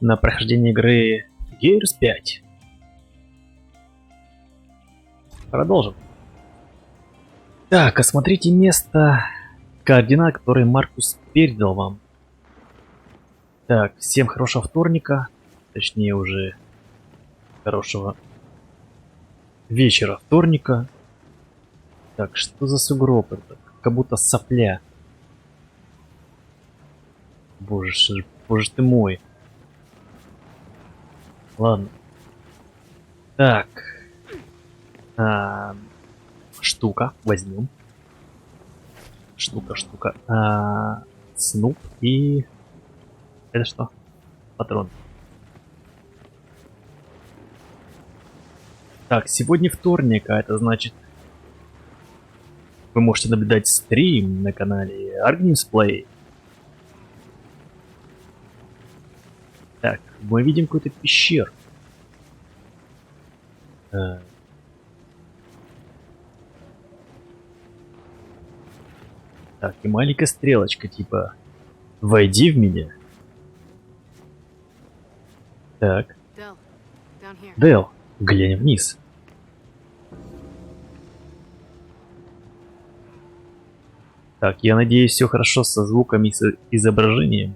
на прохождение игры Gears 5. Продолжим. Так, осмотрите место координат, которые Маркус передал вам. Так, всем хорошего вторника, точнее уже хорошего вечера вторника. Так, что за сугроб это? Как будто сопля. Боже ты мой. Ладно. Так. Штука. Возьмем. Штука. Снуп и... Это что? Патрон. Так, сегодня вторник, а это значит... Вы можете наблюдать стрим на канале ArgGamesPlay. Так, мы видим какую-то пещеру. Так, и маленькая стрелочка, типа «Войди в меня». Так. Дэл, глянь вниз. Так, я надеюсь, все хорошо со звуком и с изображением.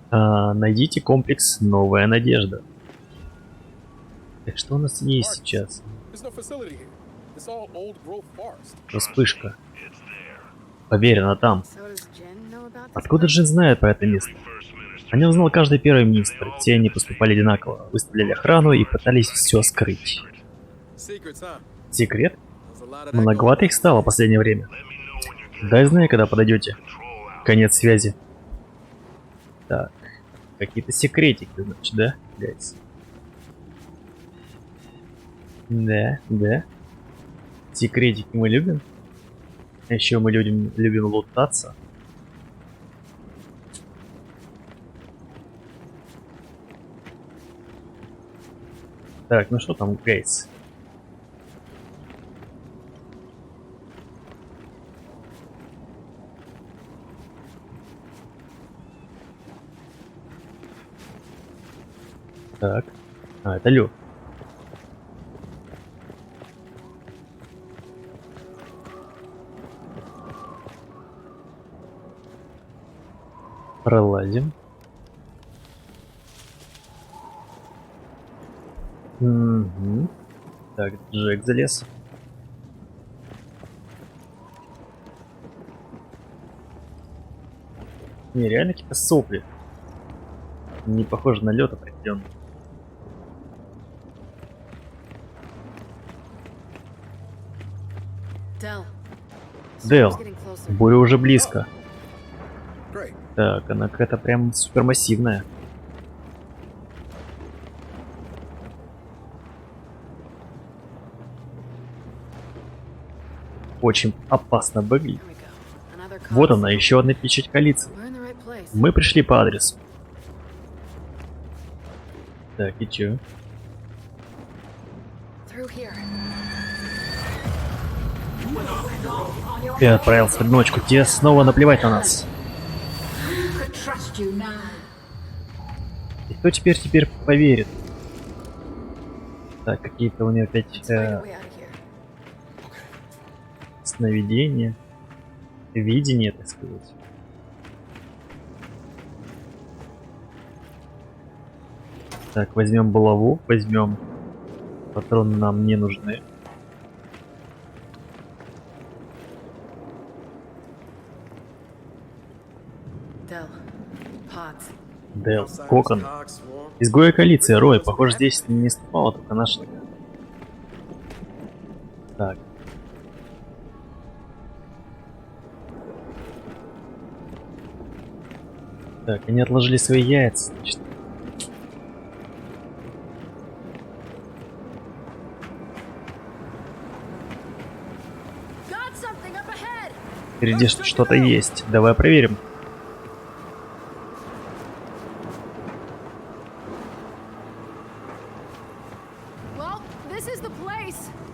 Найдите комплекс «Новая надежда». Так, что у нас есть сейчас? Вспышка. Поверь, она там. Откуда Джин знает про это место? О нем знал каждый первый министр. Все они поступали одинаково, выставляли охрану и пытались все скрыть. Секрет? Многовато их стало в последнее время. Дай знай, когда подойдете. Конец связи. Так, какие-то секретики, значит, да, guys? Да. Секретики мы любим. А еще мы любим лутаться. Так, ну что там, гайс? Так. Это Лё. Пролазим. Угу. Так, Джек залез. Не, реально какие-то сопли. Не похоже на лед определенно. Дэл, буря уже близко. Так, она какая-то прям супермассивная. Очень опасно выглядит. Вот она, еще одна печать коалиции. Мы пришли по адресу. Так, и чё? Ты отправился в одиночку, тебе снова наплевать на нас. И кто теперь поверит? Так, какие-то у нее опять сновидения, видение, так сказать. Так, возьмем булаву, возьмем патроны, нам не нужны. Дэл, кокон. Изгоя коалиции, Рой. Похоже, здесь не ступала только наша. Так. Так, они отложили свои яйца, значит. Впереди что-то есть. Давай проверим.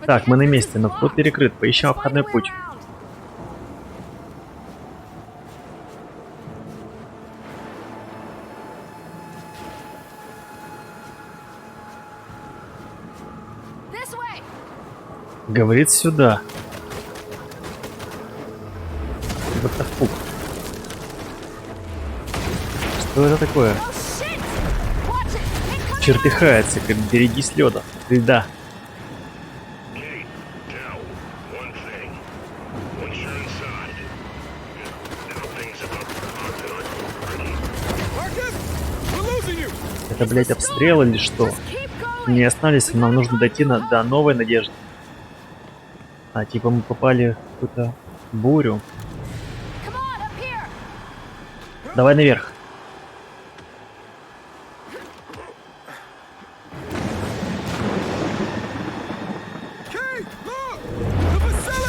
Так, мы на месте, но вход перекрыт. Поищем обходной путь. Говорит сюда. Вот так фук. Что это такое? Чертыхается, как берегись лёда. Льда. Это, блять, обстрел или что? Не остановись, нам нужно дойти до новой надежды. А, типа мы попали в какую-то бурю. Давай наверх.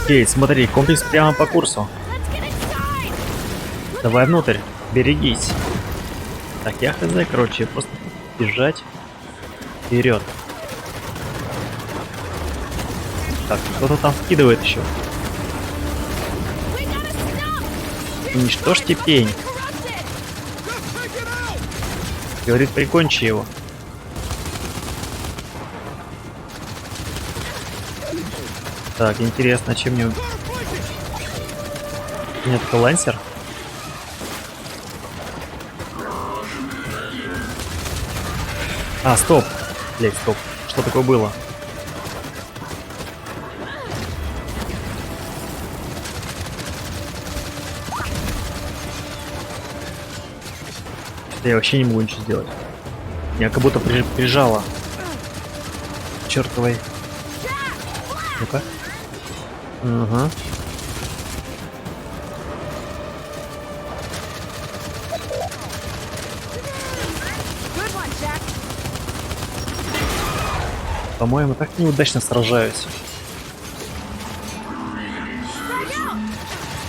Кейт, смотри, комплекс прямо по курсу. Давай внутрь, берегись. Так, я хз, короче, просто бежать вперед. Так, кто-то там вкидывает еще. Уничтожьте пень. Говорит, прикончи его. Так, интересно, чем мне... Нет, это лансер? А, стоп. Блять, стоп. Что такое было? Я вообще не могу ничего сделать. Меня как будто прижало. Чертовой. Ну-ка. Ага. По-моему, так неудачно сражаюсь.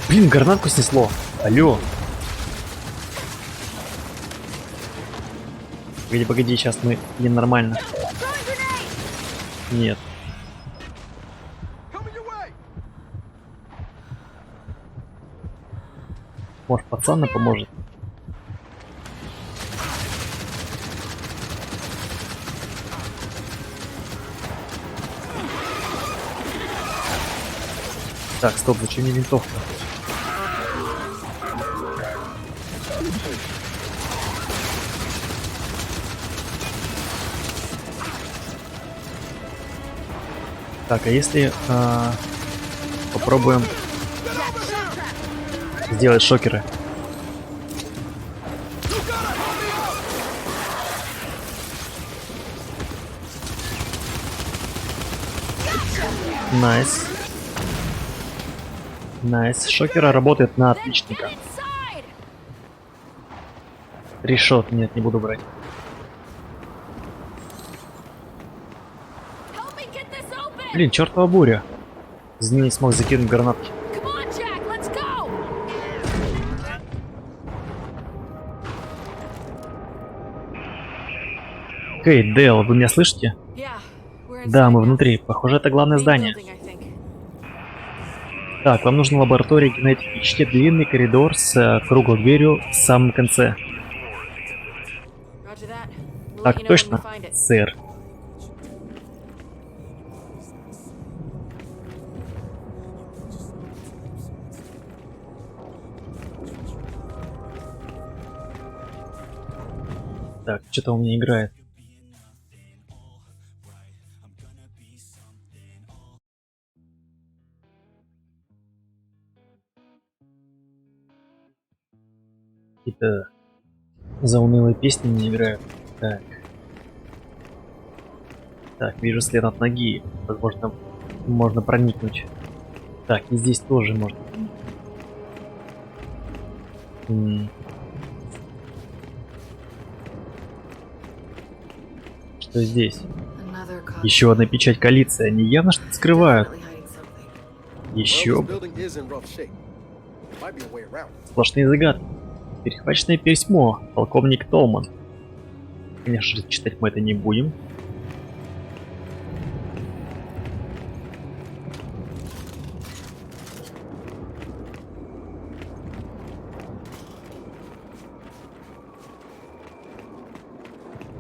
Блин, гранатку снесло. Алло. Погоди, погоди, сейчас мы ненормально. Нет. Может, пацан нам поможет? Так, стоп, зачем мне винтовка? Так, а если попробуем сделать шокеры? Найс. Найс. Шокера работает на отличника. Решет. Нет, не буду брать. Блин, чертова буря. Змей не смог закинуть гранатки. Кейт, Дейл, вы меня слышите? Да, мы внутри. Похоже, это главное здание. Так, вам нужна лаборатория генетики. Ищите длинный коридор с круглой дверью в самом конце. Так точно, сэр. Так, что-то у меня играет. Какие-то заунылые песни мне играют. Так. Так, вижу след от ноги. Возможно, можно проникнуть. Так, и здесь тоже можно. Что здесь? Еще одна печать коалиции. Они явно что-то скрывают. Еще. Сплошные загадки. Перехваченное письмо. Полковник Толман. Конечно же, читать мы это не будем.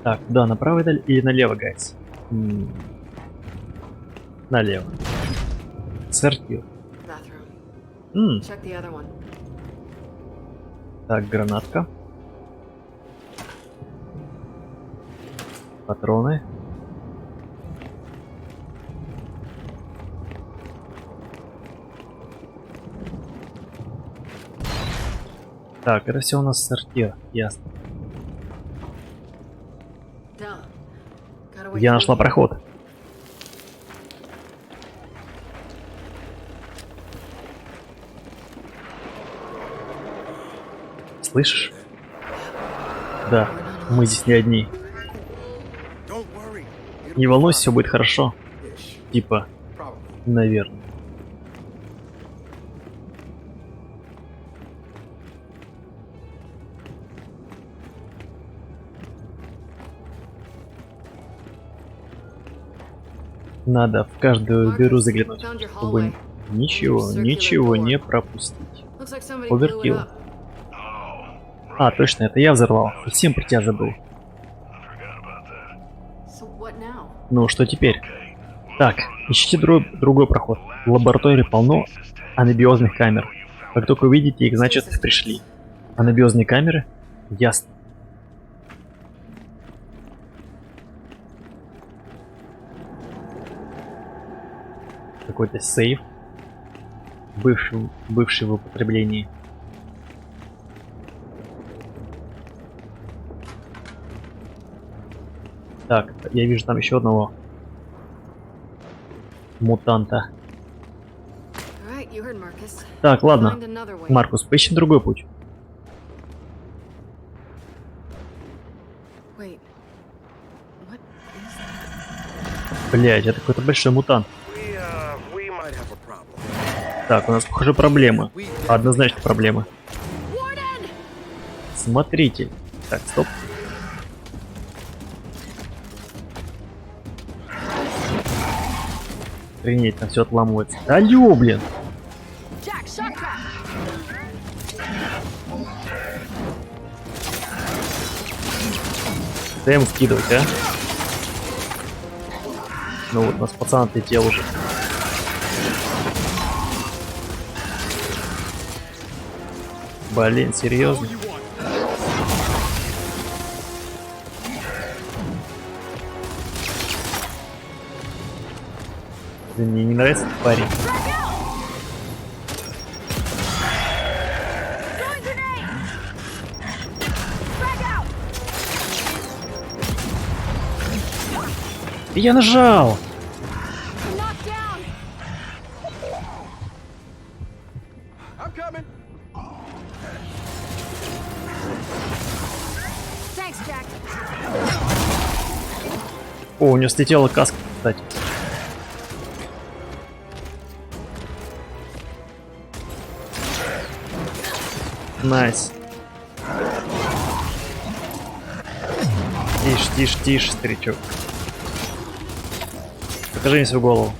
Так, да, направо или налево, гайс? Налево. сортир. Bathroom. Check the other one. Так, гранатка. Патроны. Так, это все у нас сортир, ясно. Down. Gotta wait Я for нашла me. проход. Слышишь? Да, мы здесь не одни. Не волнуйся, все будет хорошо. Типа, наверное. Надо в каждую дыру заглянуть, чтобы ничего не пропустить. Looks like somebody blew it Оверкилл. up. А, точно, это я взорвал. Совсем про тебя забыл. So what now? Ну, что теперь? Так, ищите другой проход. В лаборатории полно анабиозных камер. Как только увидите их, значит, пришли. Анабиозные камеры? Ясно. Какой-то сейф. Бывший в употреблении. Так, я вижу там еще одного мутанта. Alright, you heard Marcus. Так, ладно. Find another way. Маркус, поищем другой путь. Wait. What is that? Блять, это какой-то большой мутант. We might have a problem. Так, у нас, похоже, проблемы. Однозначно проблемы. Warden! Смотритель. Так, стоп. Охренеть, там все отламывается. Алло, блин! Jack, shock trap! Дай ему скидывать, а? Ну вот, у нас пацан отлетел уже. Блин, серьезно? Блин, мне не нравится этот парень. Throwing grenade! Frag out! Я нажал! I'm knocked down! I'm coming. Thanks, Jack. О, у него слетела каска, кстати. Найс. Тише, тише, тише, старичок. Покажи мне свою голову.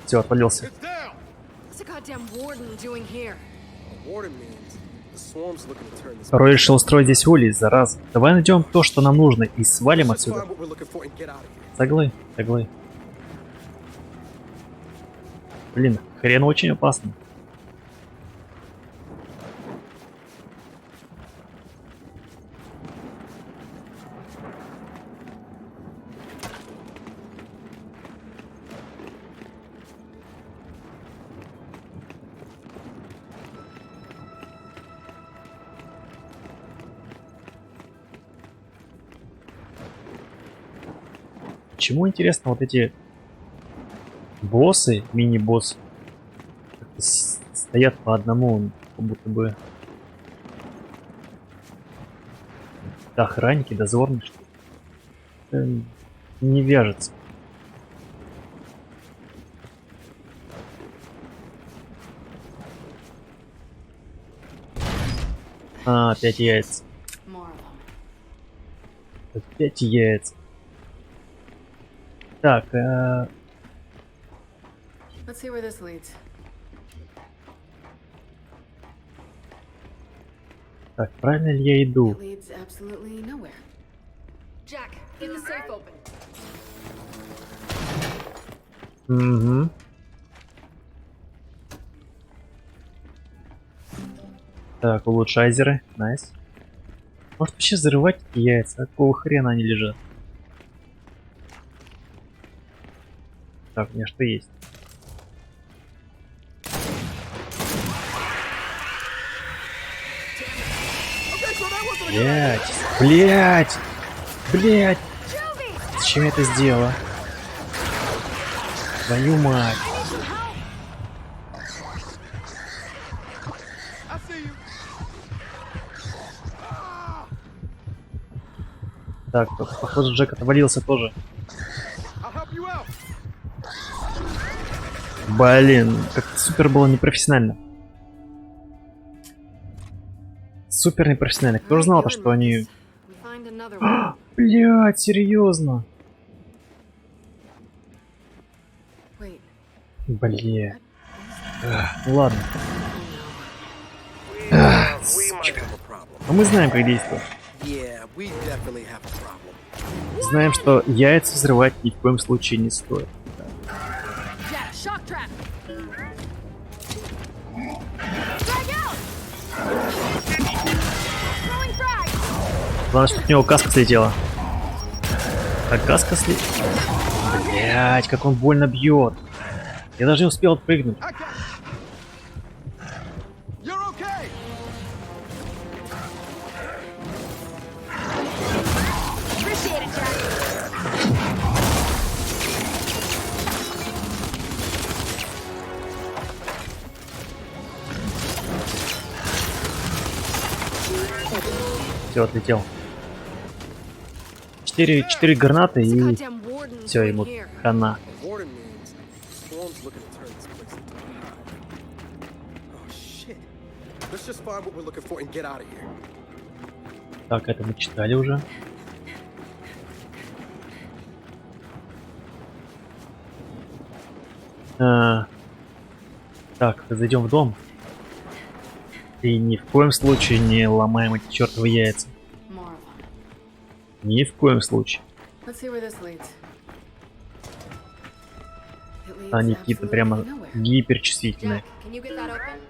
Все, отвалился. It's down. What's the goddamn warden doing here? Warden means the swarm's looking to turn this. Рой решил устроить здесь улей, зараза. Давай найдем то, что нам нужно, и свалим Let's отсюда. find what we're looking for and get out of here. Соглы, соглы. Блин, хрен очень опасно. Почему, интересно, вот эти боссы, мини-боссы, как-то стоят по одному, как будто бы охранники, дозорные, что ли? Не вяжется. А, опять яйца. More of them. Опять яйца. Так, Let's see where this leads. Так, правильно ли я иду? It leads absolutely nowhere. Jack, get the safe open. Угу. Так, улучшайзеры. Найс. Может вообще взрывать эти яйца? Какого хрена они лежат? Так, у меня что есть? Блять! Блять! Блять! Jovi! Зачем я это сделала? Твою мать! I see you. Так, похоже, Джек отвалился тоже. I'll help you out. Блин, как супер было непрофессионально. Супер непрофессионально. Кто же знал-то, что они... We find another one. Блять, серьезно? Wait. Блин. Ладно. We might have a problem. А мы знаем, как действовать. Yeah, we definitely have a problem. Знаем, что яйца взрывать ни в коем случае не стоит. Jack, shock trap. Drag out. Throwing frag. Главное, чтобы у него каска слетела. Так, каска слетела. Блять, как он больно бьет. Я даже не успел отпрыгнуть. I got you. You're okay. Appreciate it, Jack. Все, отлетел. Четыре гранаты и Goddamn warden все, doing ему here. хана. Warden means the swarm's looking to turn this place into a hive. Oh shit. Let's just find what we're looking for and get out of here. Так, это мы читали уже. Так, зайдем в дом. И ни в коем случае не ломаем эти чертовы яйца. Marva. Ни в коем случае. Let's see where this leads. It leads Они какие-то прямо absolutely nowhere. гиперчувствительные. Jack, can you get that open?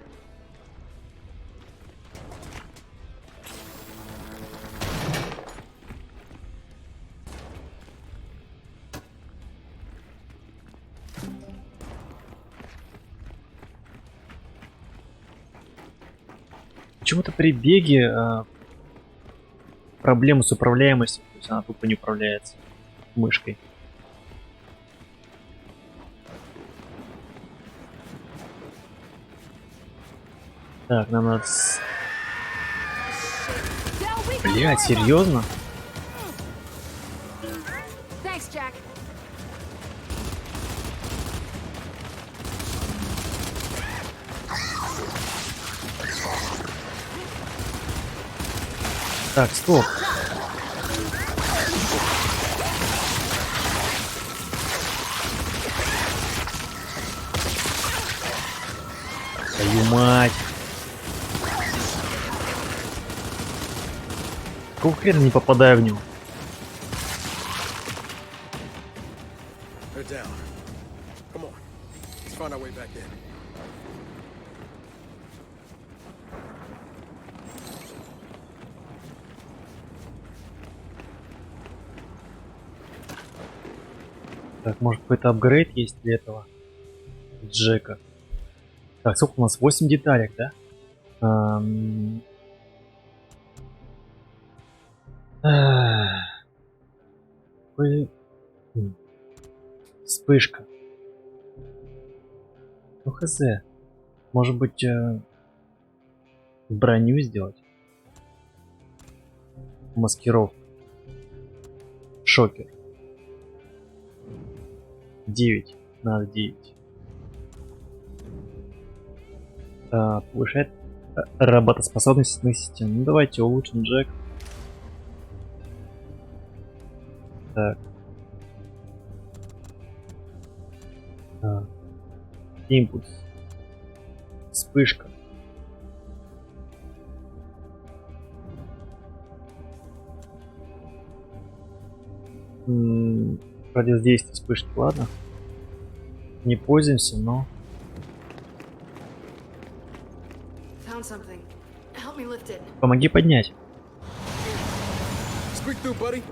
Почему-то при беге проблемы с управляемостью, то есть она тупо не управляется мышкой. Так, нам надо... Del, we got Блять, Marva. серьезно? Thanks, Jack. Так, стоп. Твою мать. Какого хрена не попадаю в него? They're down. Come on. Let's find our way back in. Так, может какой-то апгрейд есть для этого? Джека. Так, сколько у нас? 8 деталек, да? Ой. Вспышка. Ну хз. Может быть броню сделать? Маскировку. Шокер. 9. Надо 9. Повышает работоспособность на систему. Ну давайте улучшим Джек. Так. Импульс. Вспышка. Радиус действия вспышки, ладно. Не пользуемся, но... Found something. Help me lift it. Помоги поднять. Squeak through, buddy.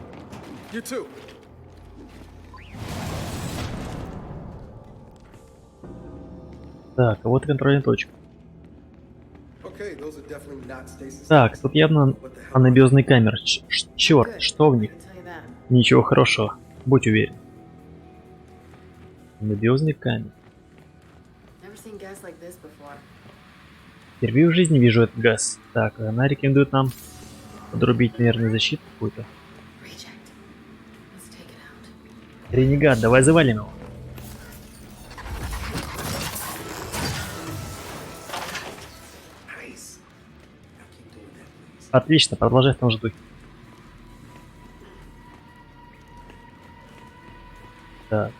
You too. Так, а вот и контрольная точка. Okay, those are definitely not stasis. Так, тут явно анабиозные камеры. Черт, что в них? I can tell you that. Ничего хорошего. Будь уверен. Анабиозные камеры. Never seen gas like this before. Впервые в жизни вижу этот газ. Так, она рекомендует нам подрубить, наверное, защиту какую-то. Reject. Let's take it out. Ренегат, давай завалим его. Отлично, продолжай в том же духе. Так.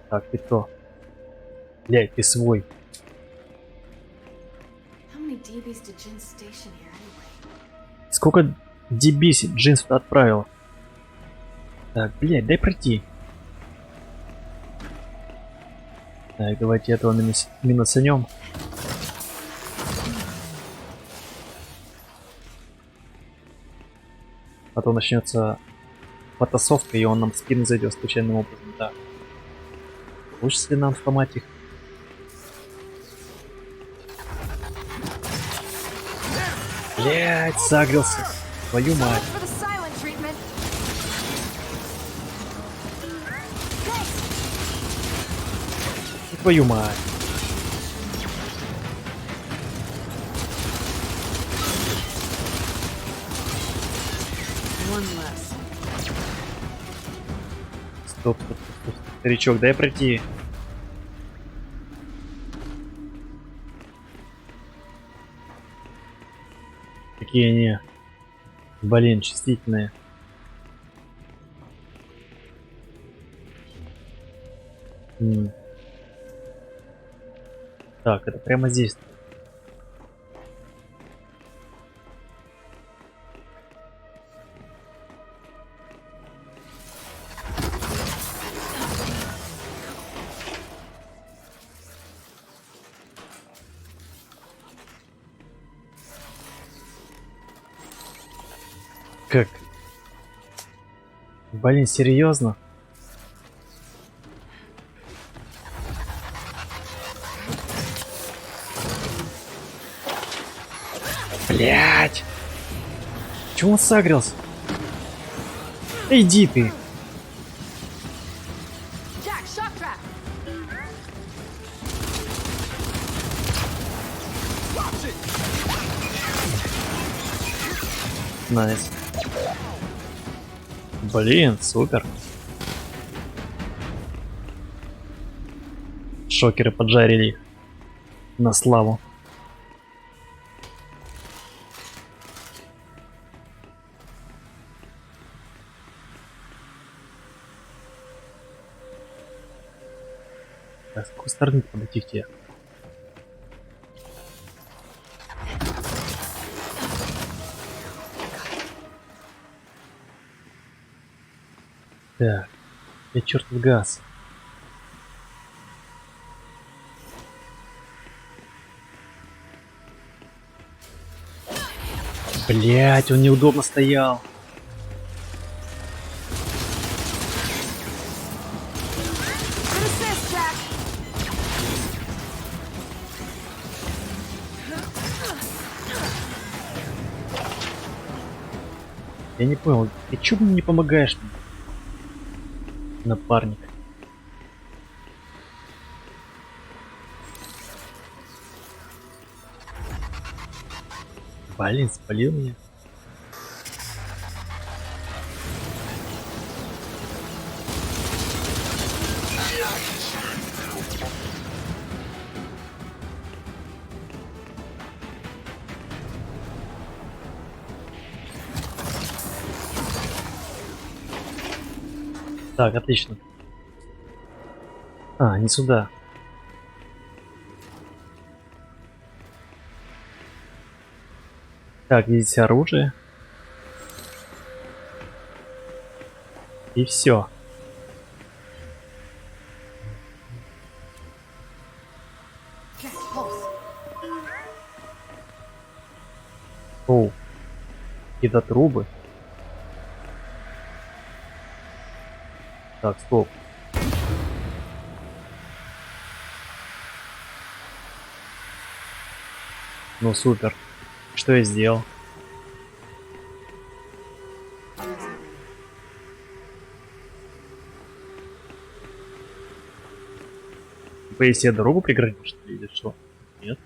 Так, ты кто? Блядь, ты свой. How many DBs did Jin station here anyway? Сколько DB Джин сюда отправил? Так, блядь, дай пройти. Так, давайте этого минусанем. А то начнется потасовка, и он нам в спину зайдет случайным образом. Так. Получится ли нам сломать их? Блять, сагрился. Твою мать. For the silent treatment. Твою мать. One less. Стоп, стоп, стоп, стоп. Старичок, дай пройти. Какие они, блин, чувствительные. Так, это прямо здесь. Как? Блин, серьезно? Блять! Чего он сагрился? Иди ты! Jack, shock trap. Найс. Блин, супер. Шокеры поджарили их. На славу. Так, с какой стороны подойти к тебе? Так, я чертов газ. Блять, он неудобно стоял. Good assist, Jack. Я не понял, ты чё мне не помогаешь? Напарник. Блин, спалил меня. Так, отлично. А, не сюда. Так, видите оружие. И все. Jack, pulse. Оу. Какие-то трубы. Так, стоп. Ну супер. Что я сделал? Типа если я дорогу преградил, что ли, или что? Нет.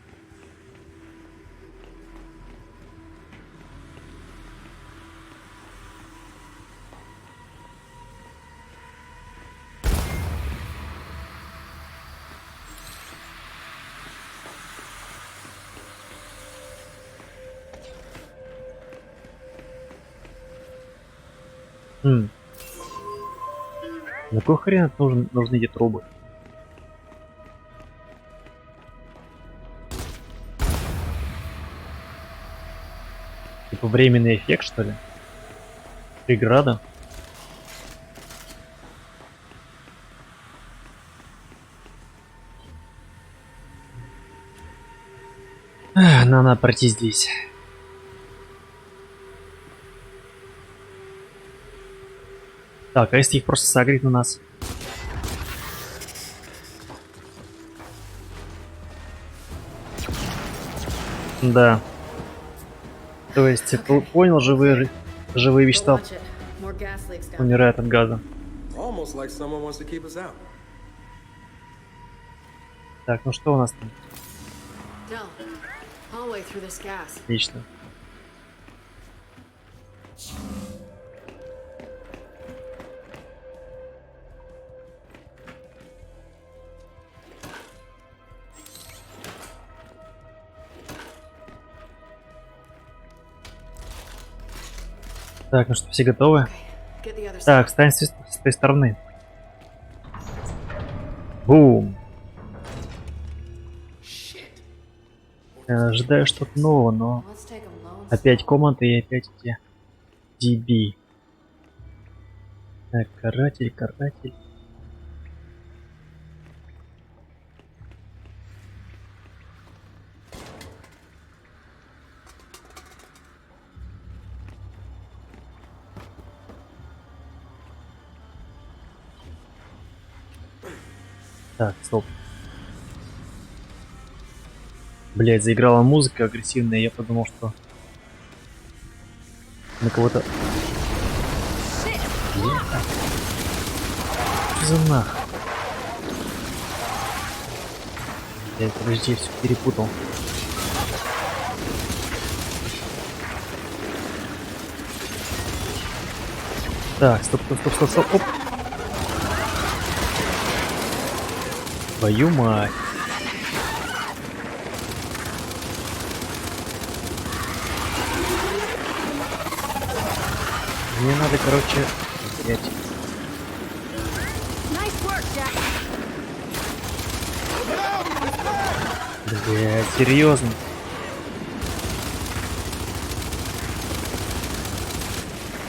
Хм. На какой хрен нужны эти трубы? Типа временный эффект, что ли? Преграда? Надо пройти здесь. Так, а если их просто согреть на нас? Да. То есть, понял, живые вещества Watch it. More gas leaks down. умирают от газа. Almost like someone wants to keep us out. Так, ну что у нас там? Del, hallway through this gas. Отлично. Так, ну что, все готовы? Get the other side. Так, встань с той стороны. Бум. Ожидаю что-то нового, но Let's take 'em low and опять комнаты и опять эти DB. Так, каратель. Так, стоп. Блять, заиграла музыка агрессивная, я подумал, что на кого-то... Что за нах? Блять, подожди, все перепутал. Так, стоп. Оп. Твою мать. Мне надо, короче, взять. nice work, Jack. Блядь, серьезно.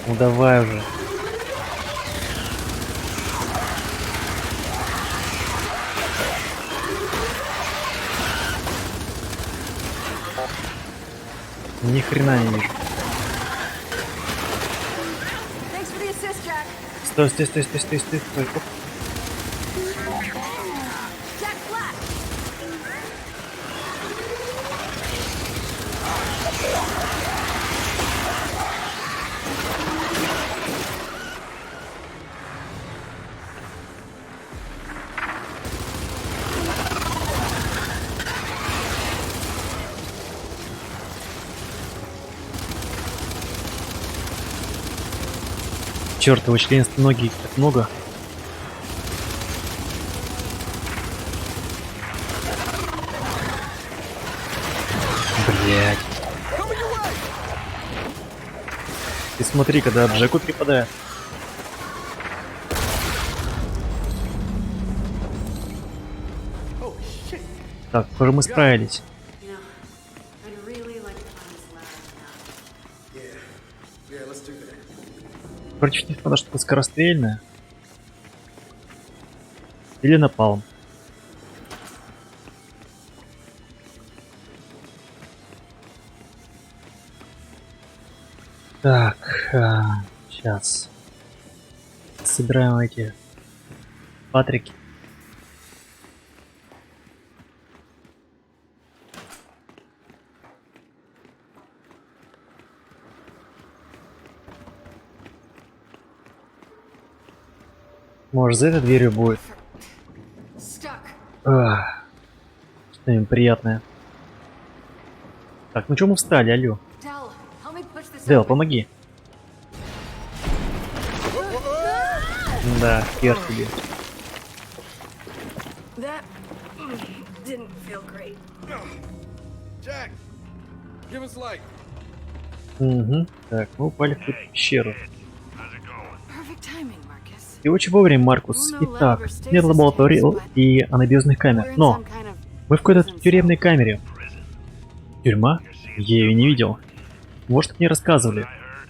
Ну давай уже. Ни хрена не вижу. Thanks for the assist, Jack. Стой. Оп. Jack, flat. Чёртовы членистоногие, их так много. Блять. Ты смотри, когда Джеку припадает. Oh shit! Так, похоже, мы справились. You know, I'd really like to climb this ladder now. Против них надо что-то скорострельное. Или напалм. Так, сейчас. Собираем эти патрики. Может, за этой дверью будет Stuck. что-нибудь приятное. Так, ну чё мы встали, алё? Dell, help me push this Дэл, open. помоги. Да, хер тебе. That didn't feel great. Jack, give us light. Угу. Так, мы упали в какую-то пещеру. Perfect timing, Marcus. И очень вовремя, Маркус. Итак, нет лаборатории и анабиозных камер, но мы в какой-то тюремной камере. Тюрьма? Я ее не видел. Вот что мне рассказывали.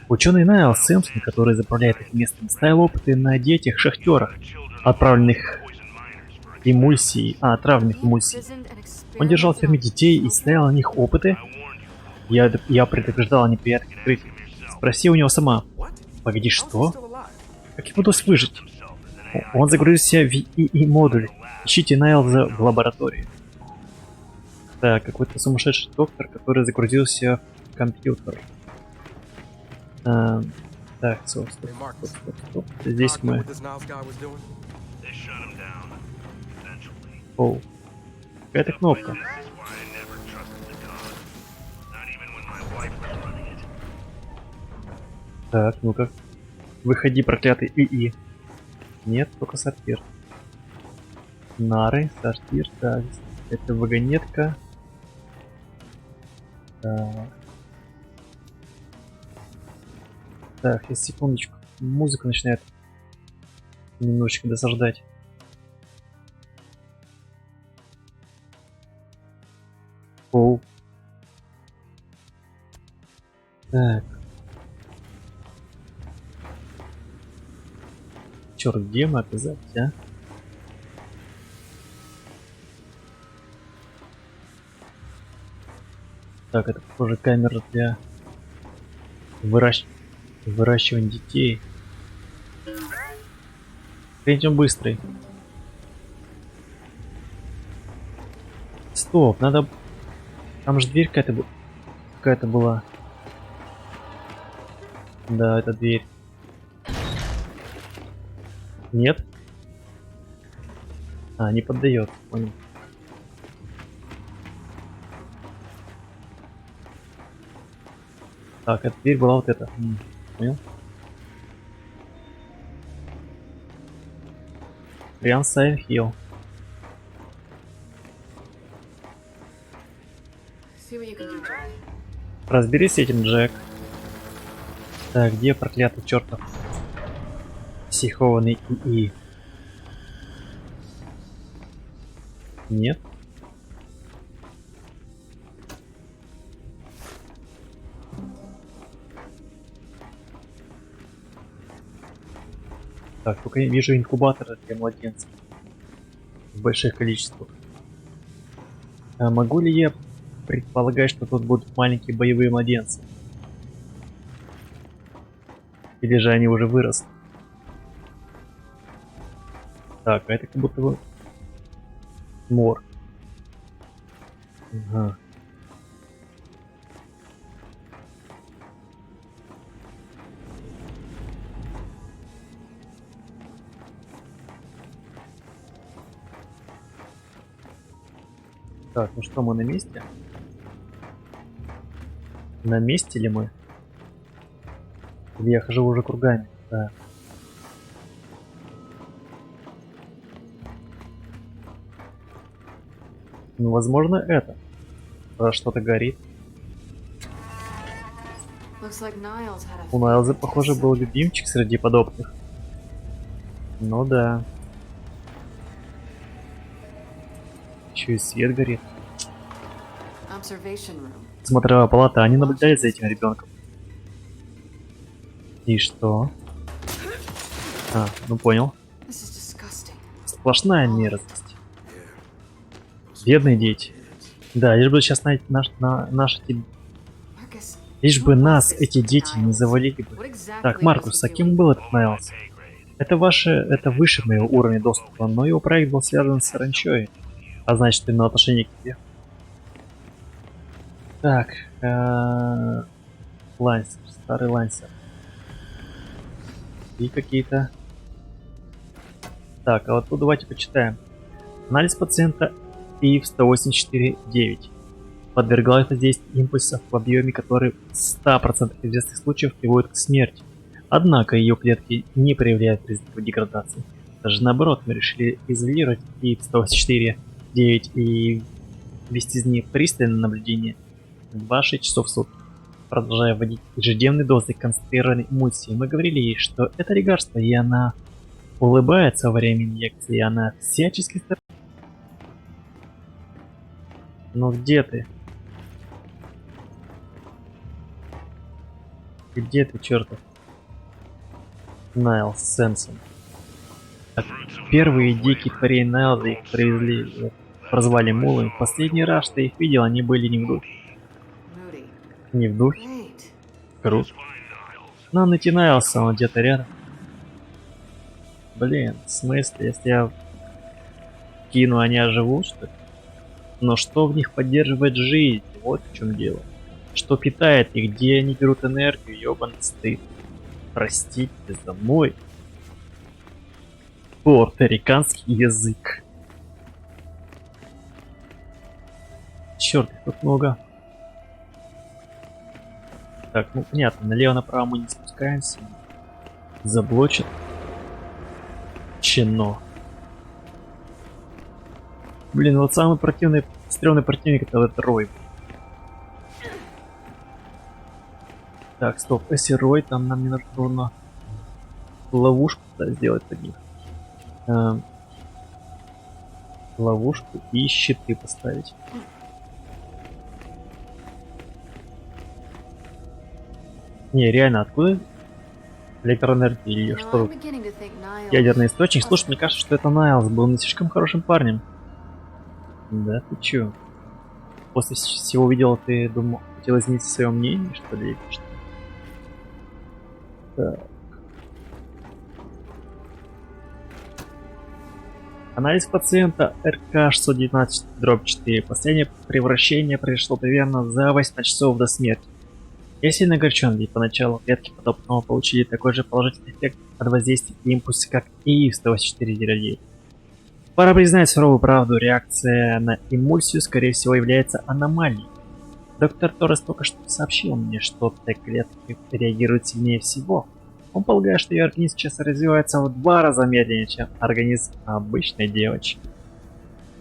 Ученый Найл Сэмпсон, который заправляет этим местом, ставил опыты на детях-шахтерах, отправленных отравленных эмульсией. Он держал в ферме детей и ставил на них опыты. Я предупреждал о неприятных открытиях. Спроси у него сама. Погоди, что? Как ему удалось выжить? Он загрузился в ИИ-модуль. Ищите Найлза в лаборатории. Так, какой-то сумасшедший доктор, который загрузился в компьютер. Так, стоп. Здесь God knew мы... what this Niles guy was doing. Оу. Какая-то кнопка. Так, ну-ка. Выходи, проклятый ИИ. Нет, только сортир. Нары, сортир, так. Это вагонетка. Так. Так, сейчас секундочку. Музыка начинает немножечко досаждать. Оу. Так. Черт, где мы оказались, а? Так, это, похоже, камера для выращивания детей. Пойдем быстрый. Стоп, надо... Там же дверь какая-то была. Да, это дверь. Нет? Не поддает. Понял. Так, эта дверь была вот эта. Понял? Прям Silent Hill. See what you can do, Jack. Разберись с этим, Джек. Так, где проклятый чертов психованный ИИ? Нет. Так, только я вижу инкубаторы для младенцев в больших количествах. Могу ли я предполагать, что тут будут маленькие боевые младенцы? Или же они уже выросли? Так, а это как будто бы морг. Ага. Так, ну что, мы на месте? На месте ли мы? Или я хожу уже кругами? Да. Ну, возможно, это. Что-то горит. Looks like Niles had a У Найлза, похоже, был любимчик среди подопытных. Ну да. Еще и свет горит. observation room. Смотровая палата, они наблюдали за этим ребенком. И что? А, ну понял. This is disgusting. Сплошная мерзость. Бедные дети. Да, лишь бы сейчас наши... Marcus, Лишь who бы was нас this эти дети не Niles? завалили бы. What exactly Так, was Маркус, he а кем doing? был этот Найлс? Это выше моего уровня доступа, но его проект был связан с саранчой. А значит, именно отношение к тебе. Так, Лансер, старый Лансер. И какие-то... Так, а вот тут давайте почитаем. Анализ пациента ИВ-184-9 подвергался воздействию импульсов в объеме, который в 100% известных случаев приводит к смерти. Однако ее клетки не проявляют признаков деградации. Даже наоборот, мы решили изолировать ИВ-184-9 и вести из них пристальное наблюдение 26 часов в сутки. Продолжая вводить ежедневные дозы концентрированной эмульсии, мы говорили ей, что это лекарство, и она улыбается во время инъекции, и она всячески старается. Ну где ты? Где ты, чертов? Найлс Сэмсон. Так, первые дикие твари Найлза их привезли, прозвали мулы. В последний раз, что я их видел, они были не в духе. Moody. Не в духе? Great. Круто. Нам найти Найлса, он где-то рядом. Блин, в смысле, если я кину, они оживут, что ли? Но что в них поддерживает жизнь? Вот в чем дело. Что питает их, где они берут энергию, ёбаный стыд. Простите за мой пуэрториканский язык. Черт, их тут много. Так, ну понятно, налево-направо мы не спускаемся. Заблочен. Чено. Блин, вот самый противный, стрёмный противник это вот Рой. Так, стоп, если Рой, там нам не нужно ловушку сделать под них. Ловушку и щиты поставить. Не, реально, откуда электроэнергия или You know, что? I'm beginning to think Niles Ядерный источник. Слушай, wasn't мне кажется, что это Найлс был не слишком хорошим парнем. Да, ты чё? После всего видела, ты думал, хотел изменить свое мнение, что ли? Или что? Так. Анализ пациента РК-619-4. Последнее превращение произошло примерно за 8 часов до смерти. Я сильно огорчен, ведь поначалу клетки подобного получили такой же положительный эффект от воздействия импульса, как и ИИ-184-9. Пора признать суровую правду, реакция на эмульсию, скорее всего, является аномалией. Доктор Торрес только что сообщил мне, что Т-клетки реагируют сильнее всего. Он полагает, что ее организм сейчас развивается в 2 раза медленнее, чем организм обычной девочки.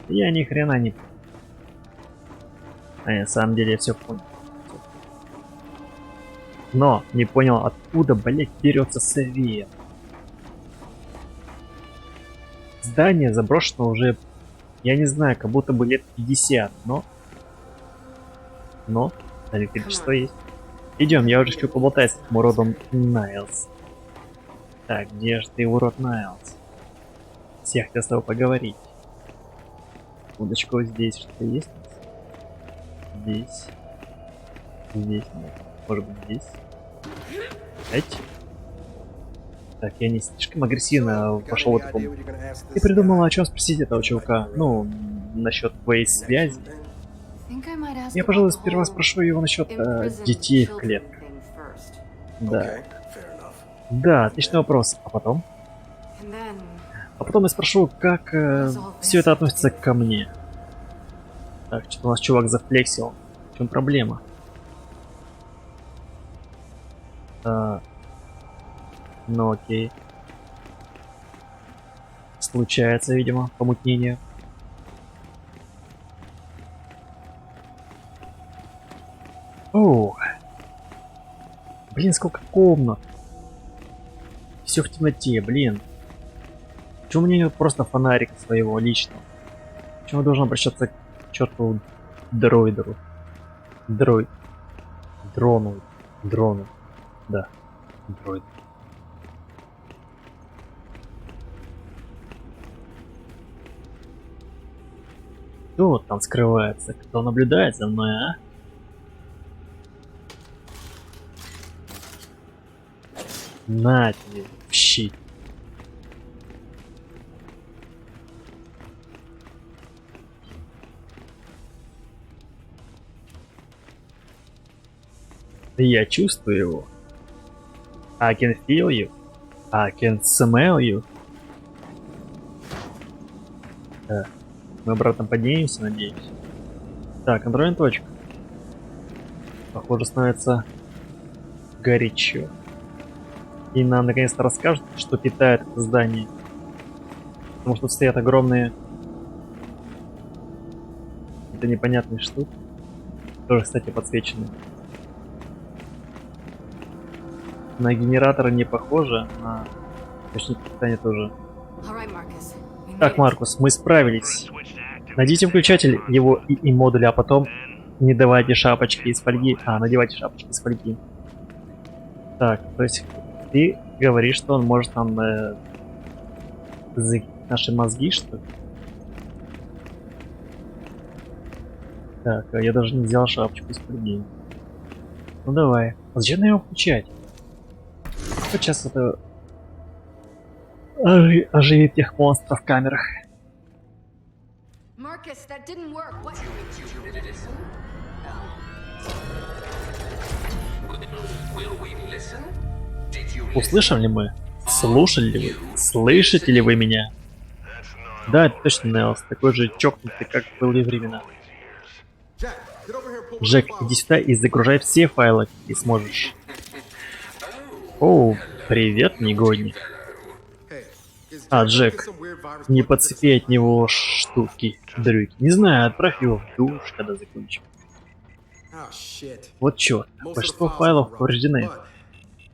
Я ни хрена не понял. А на самом деле я все понял. Но не понял, откуда, блять, берется совет. Здание заброшено уже, я не знаю, как будто бы лет 50, но электричество есть. Идем, я уже хочу поболтать с этим уродом Найлс. Так, где же ты, урод Найлс? Всех хотел с тобой поговорить. Удочка вот здесь что-то есть? Здесь. Здесь нет. Может быть здесь. Эти. Так, я не слишком агрессивно пошел в эту комнату. Ты придумала, о чем спросить этого чувака? Ну, насчет твоей связи. think I might ask Я, about пожалуй, the сперва whole спрошу его насчет imprisoned детей в children клетках. thing first. Да. Okay, fair enough. Да, отличный вопрос. А потом? And then А потом я спрошу, как все это относится ко мне. Так, что-то у нас чувак зафлексил. В чем проблема? Ну окей. Случается, видимо, помутнение. О, блин, сколько комнат. Все в темноте, блин. Почему мне нет просто фонарика своего личного? Почему я должен обращаться к чертову дроидеру? Дроид. Дрону. Да. Дроид. Кто вот там скрывается? Кто наблюдает за мной, а? На тебе, в щит. Я чувствую его. I can feel you. I can smell you. Так. Мы обратно поднимемся, надеюсь. Так, контрольная точка. Похоже, становится горячо. И нам наконец-то расскажут, что питает это здание. Потому что стоят огромные... Это непонятные штуки. Тоже, кстати, подсвечены. На генераторы не похоже, на источник питания тоже. All right, Marcus. We made Так, it. Маркус, мы справились. Найдите выключатель его и модуля, а потом не давайте шапочки из фольги. Надевайте шапочки из фольги. Так, то есть ты говоришь, что он может там наши мозги, что ли? Так, я даже не взял шапочку из фольги. Ну давай. А зачем его включать? Вот сейчас это оживит тех монстров в камерах. Marcus, that didn't work. What? Услышали ли мы? Слушали ли вы? Слышите ли вы меня? Да, это точно Нелс, такой же чокнутый, как в былые времена. Jack, get over here and pull Джек, the file. иди сюда и загружай все файлы, какие сможешь. О, привет, негодник. Hey, is А, Jack Джек, get some weird virus не plugged into подцепи this от него штуки, дрюки. Не знаю, отправь его в душ, когда закончим. thing? Oh, shit. Вот чёрт, Most of the большинство files файлов are corrupt, повреждены. but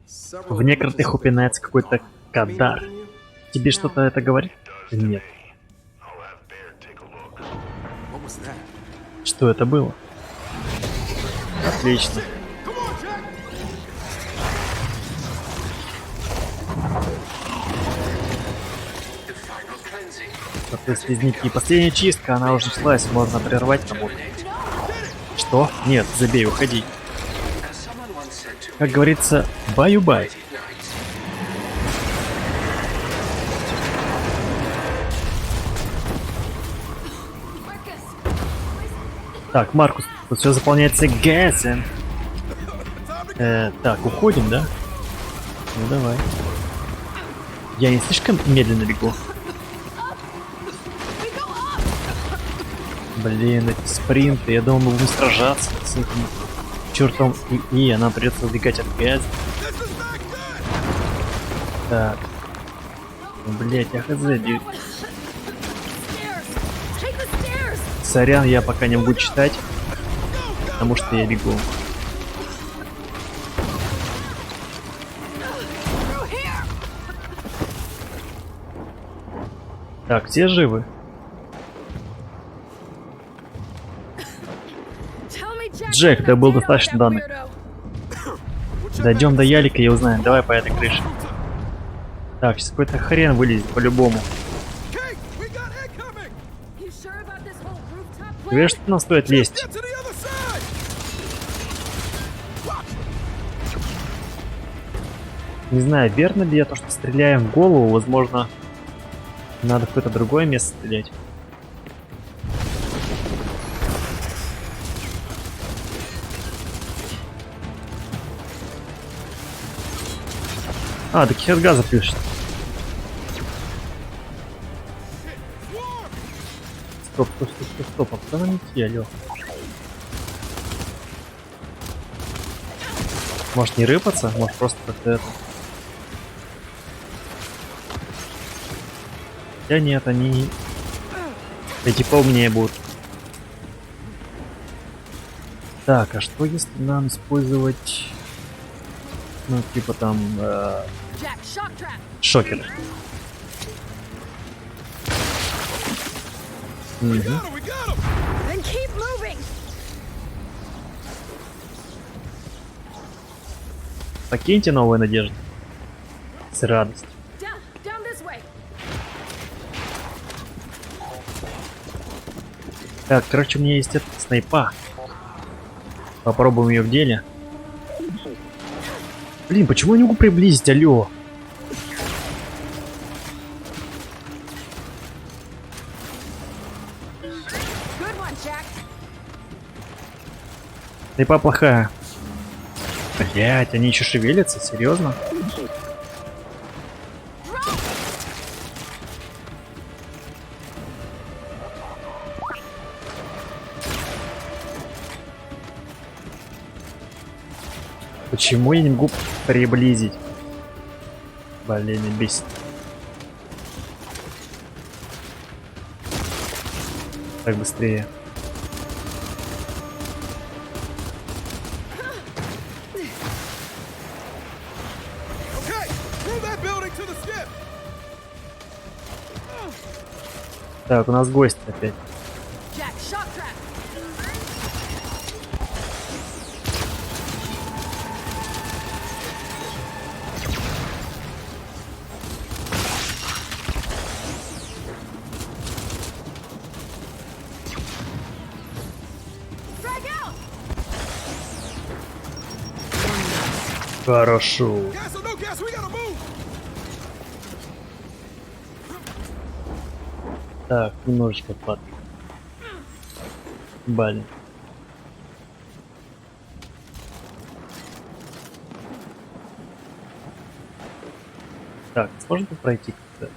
several В of them некоторых mention something упоминается called какой-то Godard. Mean Кадар. anything to you? Тебе что-то это говорит? Нет. What was that? Что это было? Отлично. Come on, Jack! Простые слизняки. Последняя чистка, она уже началась, можно прервать работу. Что? Нет, забей, уходи. Как говорится, баю-бай. Так, Маркус, тут все заполняется газом. Так, уходим, да? Ну давай. Я не слишком медленно бегу. Блин, эти спринты, я думал, мы будем сражаться с этим чертом и нам придется убегать от газа. Так. Блять, я хз, Stairs! дюд. Take the stairs! Сорян, я пока не могу читать, потому что я бегу. Through here! Так, все живы? Tell me, Jack, Джек, there's да enough было data on достаточно that данных. weirdo. We'll check Дойдем back до at the ялика и узнаем. Давай по этой крыше. station. Так, сейчас какой-то хрен вылезет по-любому. Kate, we got incoming! You sure about this whole rooftop Ты plan? видишь, что нам стоит лезть? Get to the other side! Watch! Не знаю, верно ли я то, что стреляем в голову, возможно, надо в какое-то другое место стрелять. Так их от газа пишет. Стоп, стоп, стоп, стоп, стоп, а кто на них алё? Может не рыпаться? Может просто как-то это... Да нет, они... Эти поумнее будут. Так, а что если нам использовать... Ну, типа там... Jack, shock trap! шокер. Мгм. We got him! Then keep moving! Покиньте новую надежду. С радостью. Down this way! Так, короче, у меня есть эта снайпа. Попробуем ее в деле. Блин, почему я не могу приблизить, алло? Good one, Jack. Снайпа плохая. Блять, они еще шевелятся? Серьезно? Почему я не могу приблизить? Блин, не бесит. Так, быстрее. Okay, move that building to the skip. Так, у нас гость опять. Jack, shock trap. Drag out. Хорошо. Gas or no gas, we gotta move. Так, немножечко под. Блин. Так, сможем тут пройти как-то?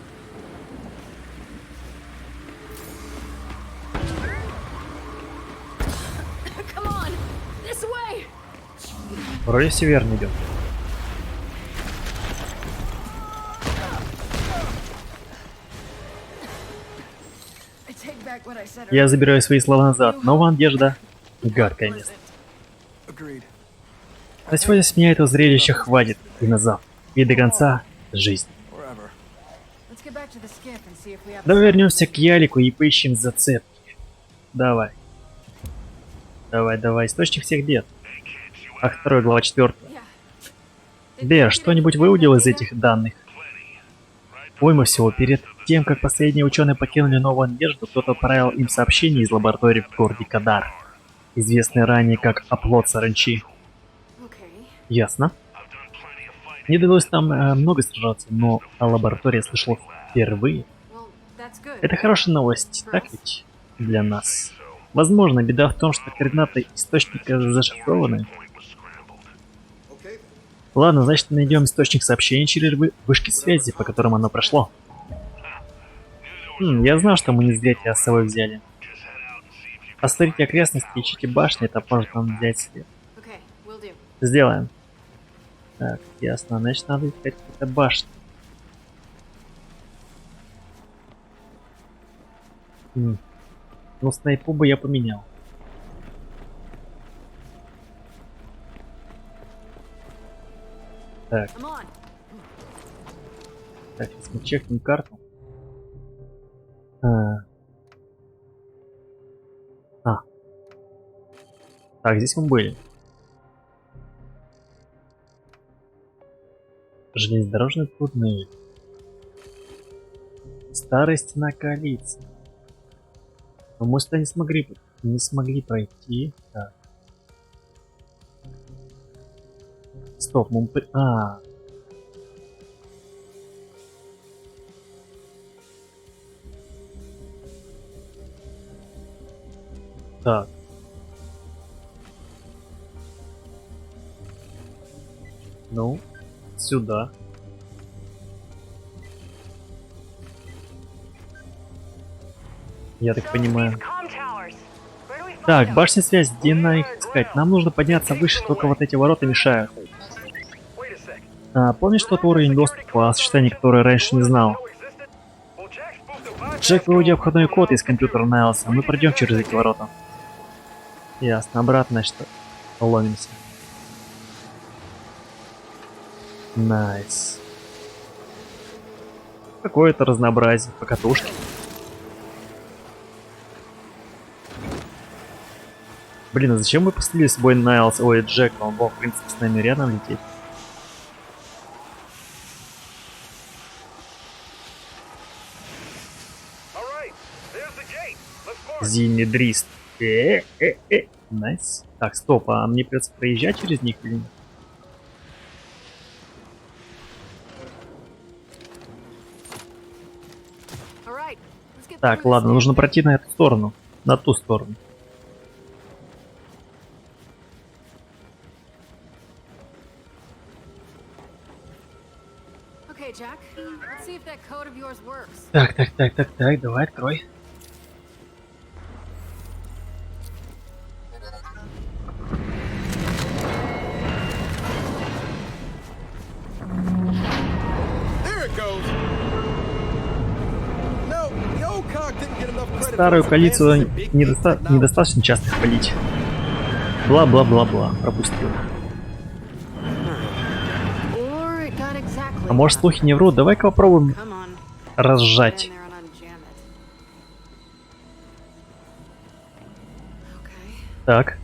Come on, this way. Вроде северный идет. I take back what I said. Я забираю свои слова назад. Новая надежда. Гадкое место. Agreed. На сегодня с меня этого зрелища хватит. И на завтра. И до конца жизнь. Wherever. Let's get back to the skip and see if we have. Давай вернемся к Ялику и поищем зацепки. Давай. Давай, источник всех бед. Ах, 2 глава 4. Yeah. Бер, что-нибудь выудил из этих данных? Пойма всего, перед тем, как последние ученые покинули Новую Надежду, кто-то отправил им сообщение из лаборатории в городе Кадар, известной ранее как оплот саранчи. Okay. Ясно. Не довелось там много сражаться, но о лаборатории слышал впервые. Well, that's good. Это хорошая новость, так ведь? Для нас. Возможно, беда в том, что координаты источника зашифрованы. Okay. Ладно, значит, найдем источник сообщения через вышки связи, по которым оно прошло. Я знал, что мы не зря тебя с собой взяли. Осмотрите окрестности, ищите башни, это поможет нам взять след. Okay, will do. Сделаем. Так, ясно, значит, надо искать какие-то башни. Ну, снайпу бы я поменял. Так, I'm on. так, сейчас мы чекнем карту. Так, здесь мы были. Железнодорожный туннель. Старая стена коалиции. Но мы сюда не смогли пройти. Так. Стоп, мы... Так. Ну, сюда. Я так понимаю. Так, башня связи, где на их искать? Нам нужно подняться выше, только вот эти ворота мешают. Помнишь тот уровень доступа, о сочетании которого раньше не знал? Джек выводил обходной код из компьютера Найлса, мы пройдем через эти ворота. Ясно, обратно что ломимся. Найс. Какое-то разнообразие, покатушки. Блин, а зачем мы пустили с собой Найлс? Ой, Джек, он мог, в принципе, с нами рядом лететь. Зимнедрист. Найс. Так, стоп, а мне придется проезжать через них или нет? All right, let's get Так, through this ладно, damn нужно thing. пройти на эту сторону. На ту сторону. Okay, Jack. Let's see if that code of yours works. Так, давай открой. There it goes. No, the old cog didn't get enough credit Старую for its коалицию advances in big technology. недостаточно часто хвалить. Бла-бла-бла-бла. Пропустил. Or it got exactly. А может слухи не врут? Давай-ка попробуем Come on. Get разжать. in there and unjam it. Okay. Так.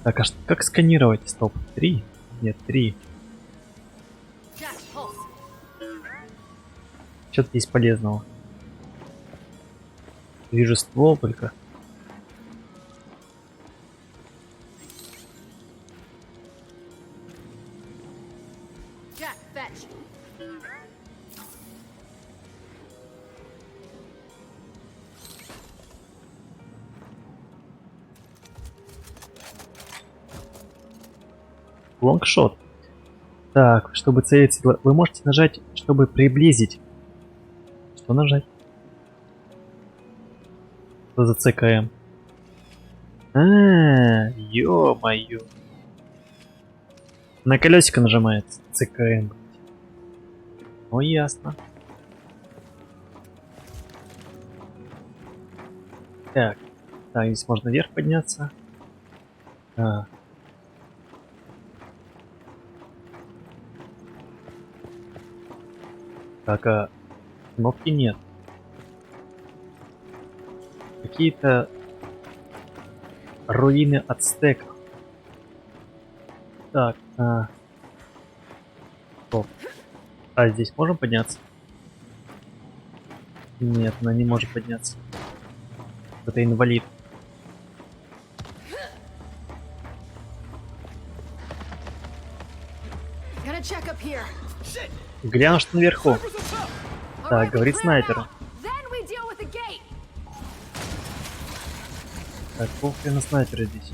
Так, а как сканировать? Стоп. 3? Нет, 3. Jack, pulse. Что-то есть полезного. Вижу ствол только. Jack, fetch. Лонгшот. Так, чтобы целиться, вы можете нажать, чтобы приблизить. Что нажать? Что за ЦКМ? Ё-моё. На колесико нажимается ЦКМ. Ну ясно. Так, здесь можно вверх подняться. Так, а кнопки нет. Какие-то руины ацтеков. Так, стоп. А здесь можем подняться? Нет, она не может подняться. Это инвалид. Gotta check up here. Гляну, что наверху. What's up? All Так, right, we говорит clear снайпер. now. Then we deal with the gate. Так, полхрена снайпера здесь.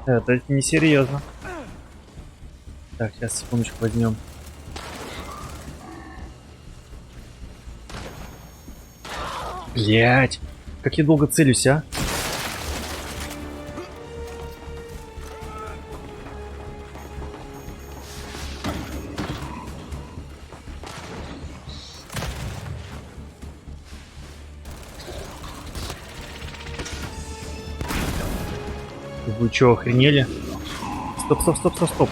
Это несерьезно. Так, сейчас секундочку возьмем. Блять, как я долго целюсь, а? Вы чё, охренели? Стоп. Shot track.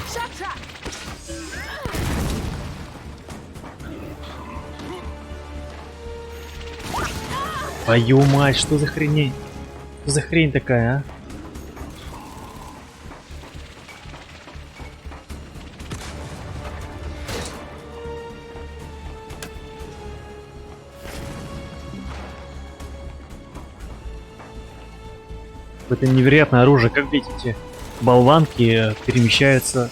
Твою мать, что за хрень? Что за хрень такая, а? Это невероятное оружие. Как видите, эти болванки перемещаются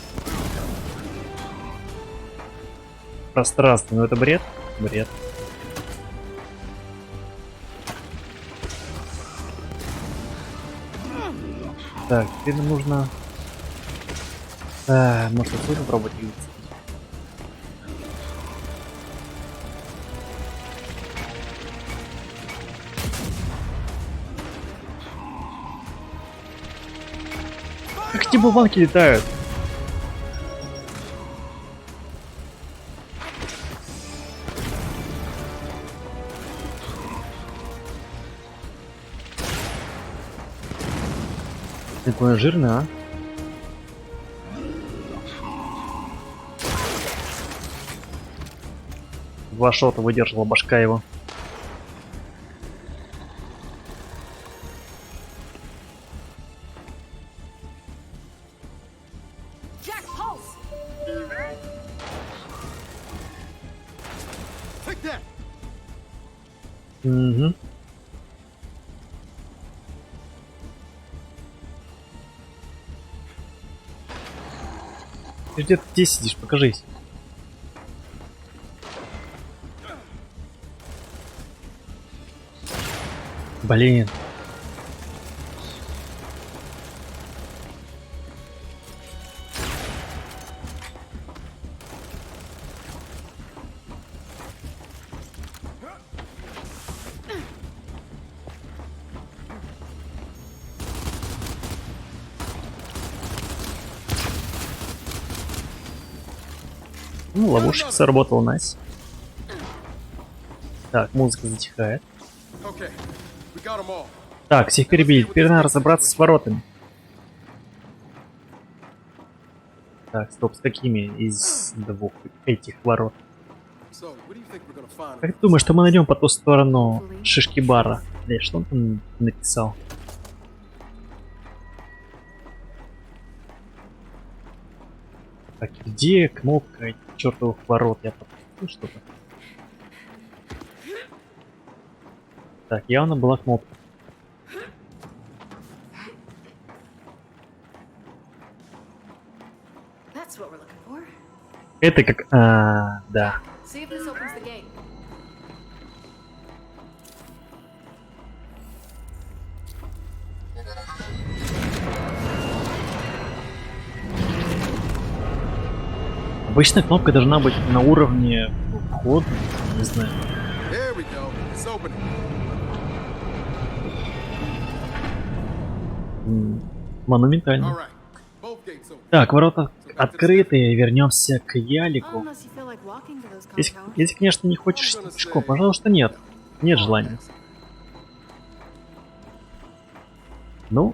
в пространстве. Ну это бред? Бред. Так, теперь нам нужно... может отсюда попробовать двигаться? Как эти болванки летают? Такое жирное, а? Два шота выдержала башка его. Угу. Ты где-то здесь сидишь, покажись. Блин. Ну, ловушка сработала, Настя. Так, музыка затихает. Okay, we got them all. Так, всех перебили. Теперь надо разобраться с воротами. Так, стоп, с какими из двух этих ворот? So, what do you think we're gonna find? Как ты думаешь, что мы найдем по ту сторону шишки бара? Или что он там написал? Так, где кнопка чертовых ворот? Я пропустил что-то. Так, явно была кнопка. That's what we're looking for. Это как... да. See if this opens the gate. Обычно кнопка должна быть на уровне входа, не знаю. There we go. It's opening. Монументально. All right. Both gates open. Так, ворота открыты, вернемся к Oh, Ялику. unless you feel like walking to those Если, compounds. если, конечно, не хочешь идти пешком, пожалуйста, нет. Нет желания. Ну,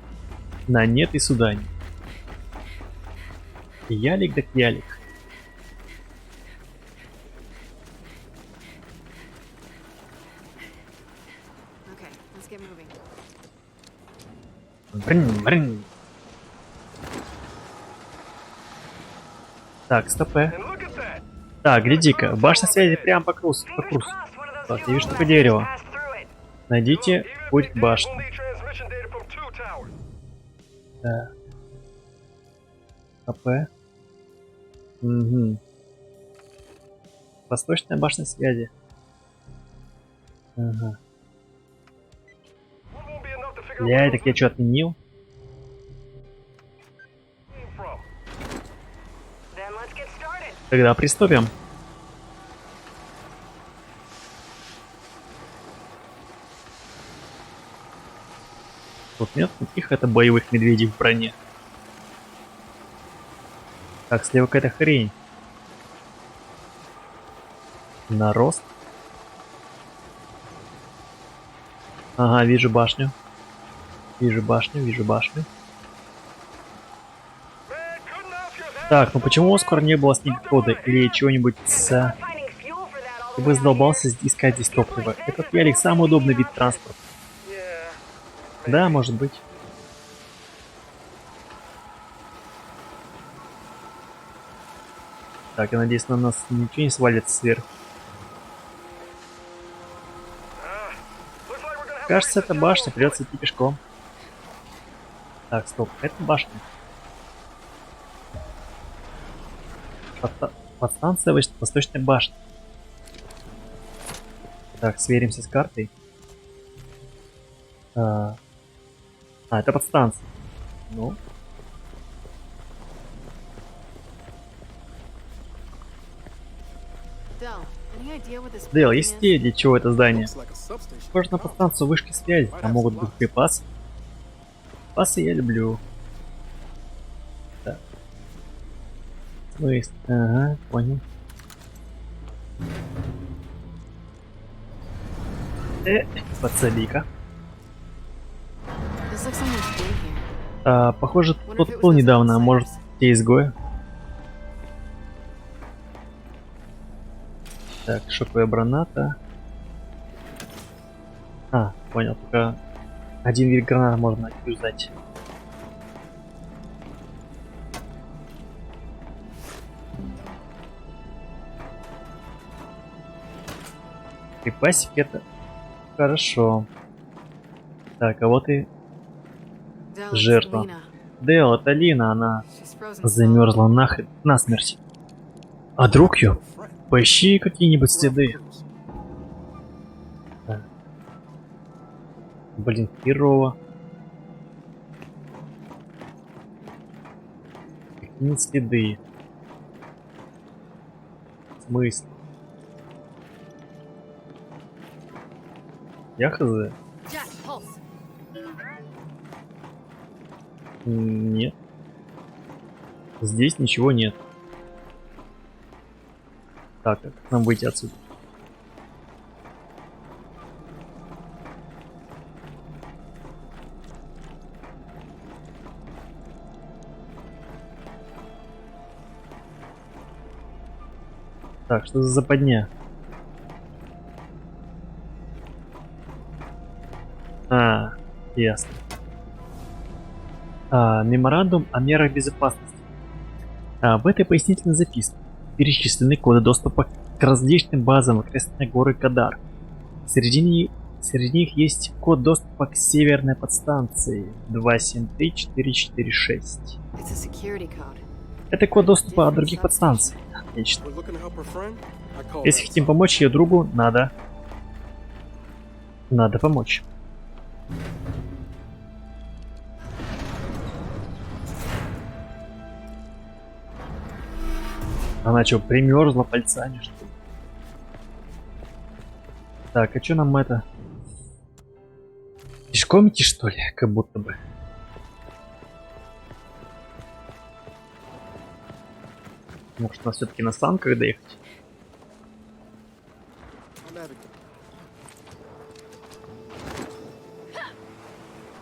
на нет и сюда нет. Ялик так ялик. Okay, let's get moving. Брин, брин. Так, стопэ. Так, гляди-ка, башня связи прямо по курсу. Так, я вижу только дерево. Найдите путь к башне. Так. АП. Угу. Восточная башня связи. Ага. Так я что, отменил? Тогда приступим. Тут нет никаких это боевых медведей в броне. Так, слева какая-то хрень. Нарост. Ага, вижу башню. Вижу башню, вижу башню. Так, ну почему у Оскара не было снегохода или чего-нибудь с... Ты бы задолбался искать здесь топливо. Этот ялик самый удобный вид транспорта. Да, может быть. Так, я надеюсь, на нас ничего не свалится сверху. Кажется, это башня, придется идти пешком. Так, стоп, это башня. Подстанция Восточной башни. Так, сверимся с картой. Это подстанция. Ну. Дейл, есть идея, для чего это здание? Looks like a substation. Похоже на подстанцию вышки связи. Там могут быть припасы. Припасы я люблю. Так. Ну есть. Ага, понял. Подсоби-ка. This looks like someone's been here. Похоже, тот был недавно, а может, те изгои. Так, шоковая граната. Понял, только один вид граната можно юзать. Припасик это Хорошо. Так, а вот и Dell, it's жертва. Lena. Дэл, это Лина, она She's frozen solid. замерзла нахрен, насмерть. А друг ее? Friend. Поищи какие-нибудь Look around следы. for clues. Блин, херово. Какие следы? В смысле? Я хз? Jack, pulse. Нет. Здесь ничего нет. Так, как нам выйти отсюда? Так, что за западня? А, ясно. Меморандум о мерах безопасности. В этой пояснительной записке перечислены коды доступа к различным базам окрестной горы Кадар. Среди них есть код доступа к северной подстанции 273446. It's a security code. Это код доступа от других подстанций. Отлично. We're looking to help her friend. I call Если that хотим something. помочь ее другу, надо помочь. Она что, примерзла пальцами, что ли? Так, а что нам это? Пешком идти, что ли? Как будто бы. Может, нас все-таки на санках доехать? I'll navigate.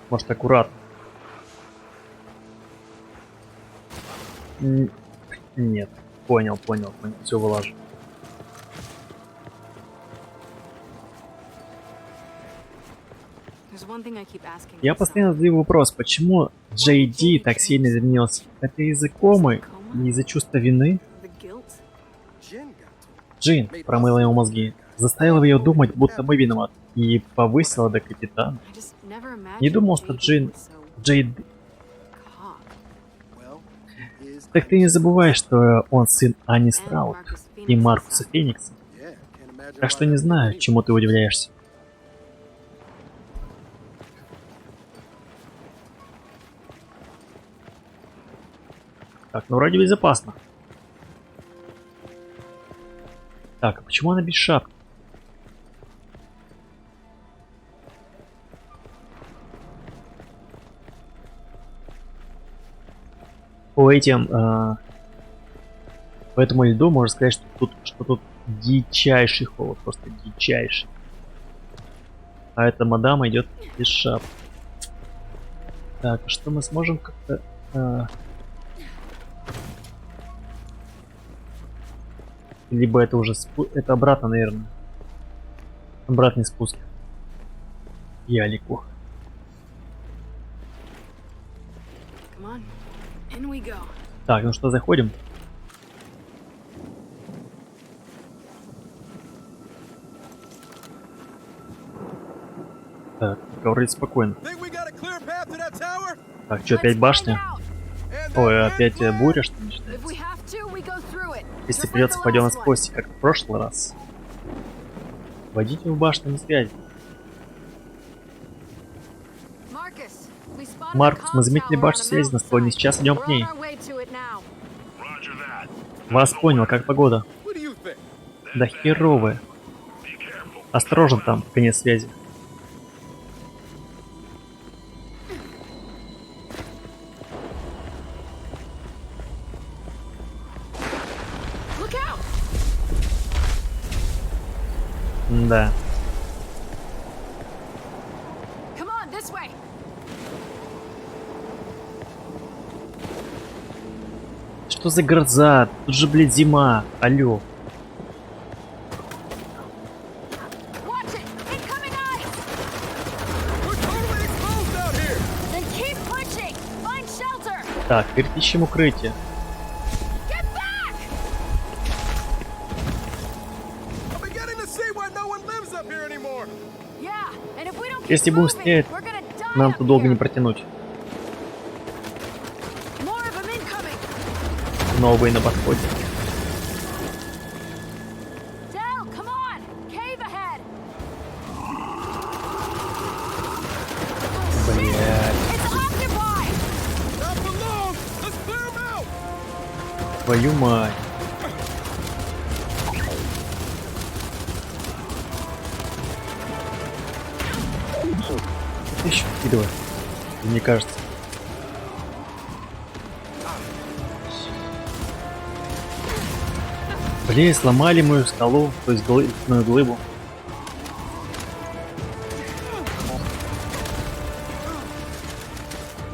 Может, аккуратно? Нет. Понял. Все вылажу. There's one thing I keep asking Я myself. постоянно задаю вопрос, почему Джей Ди так сильно изменился? Это из-за комы? Не из-за чувства вины? The guilt? Jen got to. Джин промыла ему мозги, заставила ее думать, будто мы виноваты, и повысила до капитана. I just never imagined Не думал, что JD Джин... was so Джей... cock. Well, he is. Так ты не забывай, что он сын Ани And Страут Marcus и Phoenix's Маркуса son. Феникса. Yeah, can't imagine Так why что не that знаю, would be. чему ты удивляешься. Так, ну вроде безопасно. Так, а почему она без шапки? По этим, по этому льду можно сказать, что тут дичайший холод, просто дичайший. А эта мадама идет без шапки. Так, а что мы сможем как-то... Либо это уже это обратно, наверное. Обратный спуск. Ялику. Come on. In we go. Так, ну что, заходим? Так, пока вроде спокойно. Think we got a clear path to that tower? Так, что, опять башня? And Ой, that опять red flag? буря, что ли, If начинается? we have to, we go through it. Если Just like придется, the пойдем на last one. спуске, как в прошлый раз. Войдите в башню на связь. Marcus, we spotted Маркус, a мы comm заметили tower башню on a связи на склоне, mountainside. сейчас идем к We're ней. on our way to it now. Вас понял, как погода? What do you think? Да херовая. Осторожно там, конец связи. Look out! Да. Come on, this way. Что за гроза? Тут же, блядь, зима. Алло. Watch it! Incoming ice! We're totally exposed out here. Then keep pushing! Find shelter! Так, теперь ищем укрытие. Get back! I'm beginning to see why no one lives up here anymore. Yeah, Если будем стрелять, We're gonna die нам up тут долго here. не протянуть. More of them incoming. Новые на подходе. Del, come on. Cave ahead. Блядь, It's occupied. Not for long! Let's clear them out! твою мать. Ты еще вкидывай. Мне кажется. Блин, сломали мою скалу, то есть мою глыбу.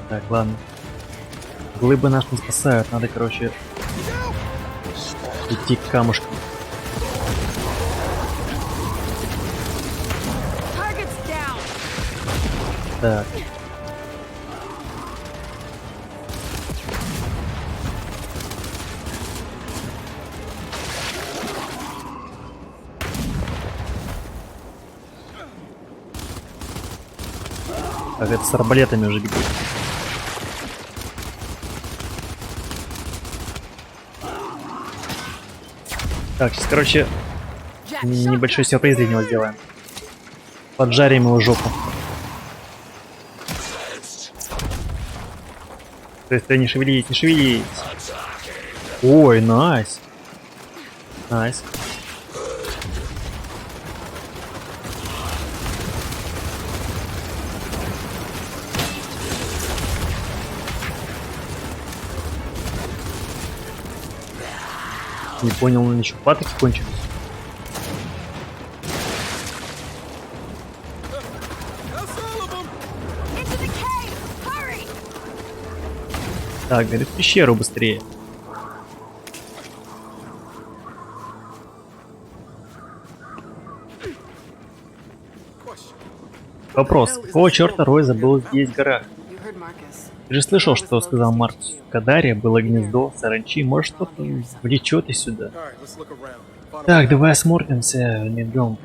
Так, ладно. Глыбы нас не спасают, надо, короче, идти к камушкам. Target's down. Так. Так, это с арбалетами уже бегут. Так, сейчас, короче, Jack, небольшой shotgun. сюрприз для него сделаем. Поджарим его жопу. То есть, не шевелись, не шевелись. Ой, найс. Найс. Не понял, он еще патоки кончились. That's all of them! Into the cave. Hurry. Так, говорит, в пещеру быстрее. Question. Вопрос, какого черта Рой забыл здесь в горах? You heard Marcus. Ты же слышал, что сказал Маркус? В Кадаре было гнездо, саранчи, может что-то влечет и сюда. Alright, let's look around. Find a Так, way давай осмотримся, найдем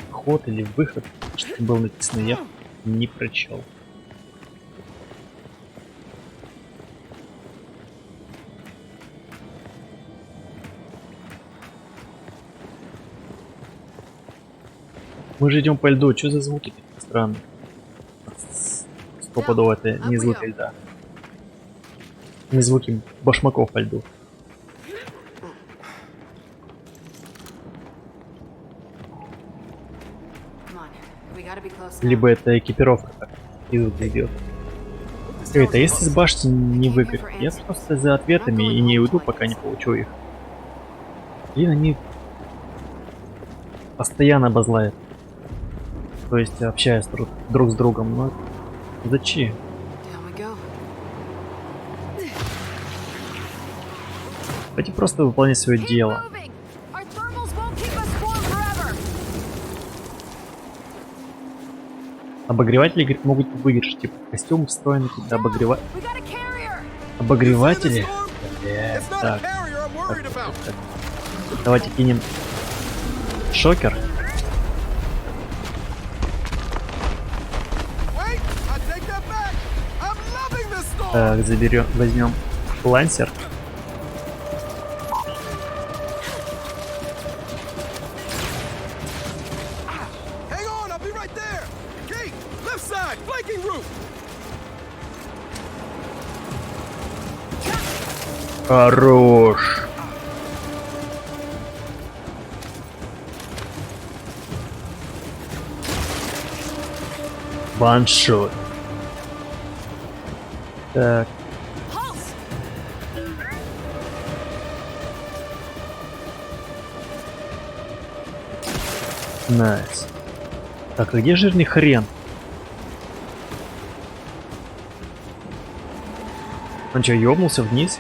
вход или выход. Что было написано, я не прочел. Мы же идем по льду, что за звуки такие странные? Стопудово это не звуки льда. Не звуки башмаков по льду. Come on. We gotta be close now. Либо это экипировка так идет. Это если с башни не выгорит, я просто за ответами и не уйду, пока не получу их. Блин, они постоянно базлают. То есть общаясь друг с другом, но зачем? Down we go. Давайте просто выполнять свое Keep дело. moving. Our thermals won't keep us warm forever. Обогреватели, говорит, могут выдержать, типа костюм встроенный, когда We got a carrier. обогреватели. It's not a Так, carrier I'm worried about. так. Давайте кинем шокер. Wait, I take that back. I'm loving this storm. Так, возьмем лансер. Hang on, I'll be right there. Gate, left side, flanking route. Хорош. Ваншот. Так, Pulse. найс. Так, а где жирный хрен? Он что, ёбнулся вниз?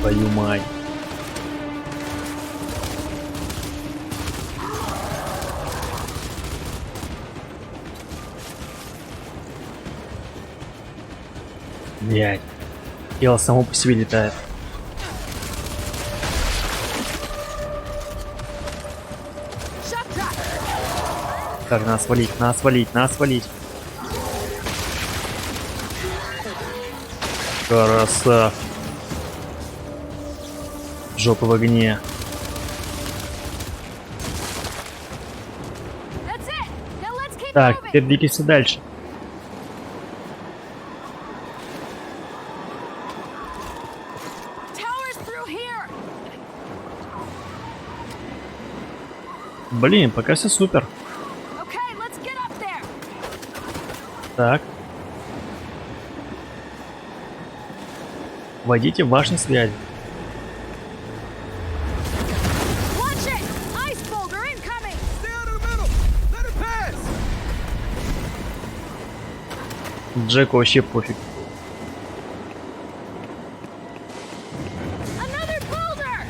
Твою мать. Блять. Тело само по себе летает. Shot track. Так, надо свалить, надо свалить, надо свалить. Красав. Жопа в огне. That's it. Now let's keep Так, moving. теперь двигайся дальше. Towers through here. Блин, пока все супер. Okay, let's get up there. Так. Войдите в башню связи. Watch it. Ice boulder incoming. Stay out of the middle! Let it pass! Джеку вообще пофиг. Another boulder.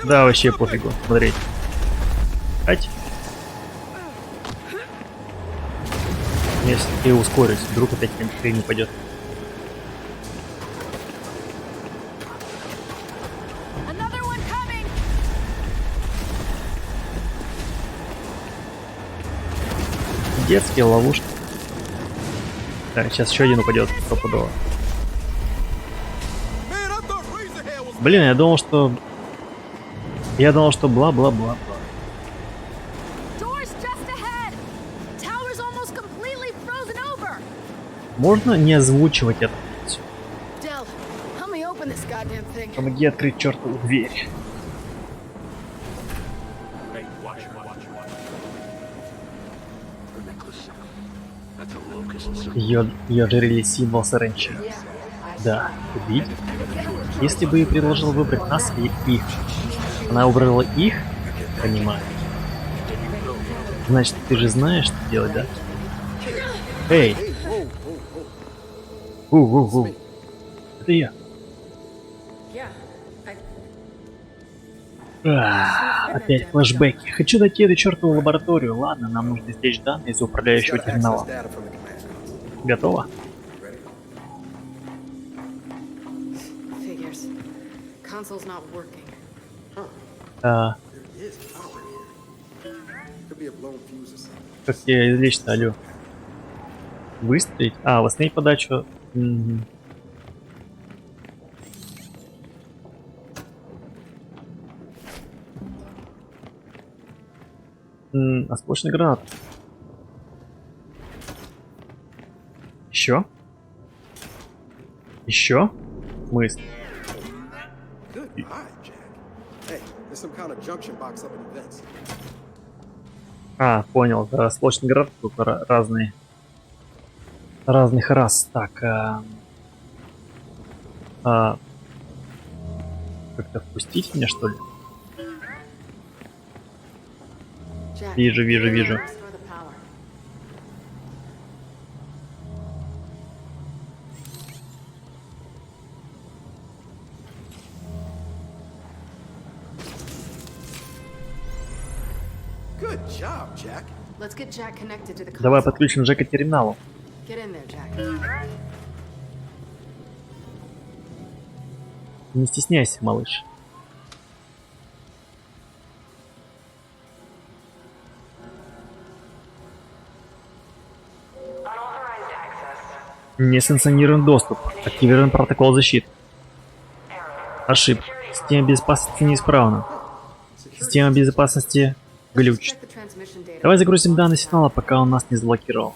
Да, вообще пофигу. Смотреть. Ать. Если я ускорюсь, вдруг опять хрень не пойдет. Another one coming. Детские ловушки. Так, сейчас еще один упадет. Стопудово. Man, I thought Razorhead was... Блин, я думал, что бла-бла-бла-бла. Doors just ahead. Tower's almost completely frozen over. Можно не озвучивать это? Dell, help me open this goddamn thing. Помоги открыть чертову дверь. Hey, watch it, watch it, watch it. The necklace. That's a locust. Ее ожерелье символ Саренча. Да, видишь? Если бы ей предложил выбрать нас или их, она выбрала их? Понимаю. Значит, ты же знаешь, что делать, да? Эй! Hey, whoa, whoa, whoa. У-у-у. Это я. Опять флешбеки. Хочу найти эту чертову лабораторию. Ладно, нам нужно извлечь данные из управляющего Gotta access терминала. data from the command console. Готово? Ready? Figures. Console's not working. А, There is power here. Could be a blown fuse or something. как тебя извлечь-то, алё? Выстрелить? А, восстановить подачу. Мгм. Осколочный гранат. Еще? Еще? Мысль. Good eye, Jack. Hey, there's some kind of junction box up in the vents. А, понял. Да, осколочный гранат тут разные. Разных рас. Так, как-то впустить меня, что ли? Jack, Вижу, вижу, get in there вижу. and restore the power. Good job, Jack. Let's get Jack connected to the console. Давай подключим Джека к терминалу. Get in there, Jack. Не стесняйся, малыш. Несанкционированный доступ. Активирован протокол защиты. Ошибка. Система безопасности неисправна. Система безопасности глючит. Check the transmission data. Давай загрузим данные сигнала, пока он нас не заблокировал.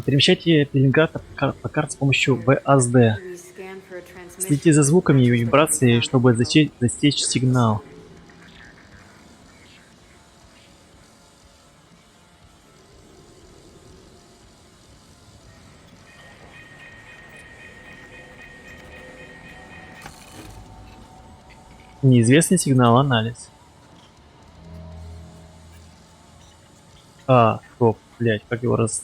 Перемещайте пеленгатор по карте с помощью ВАСД. We scan for a transmission. Следите за звуками и вибрацией, чтобы засечь сигнал. Неизвестный сигнал, анализ. А, стоп, блять, как его раз...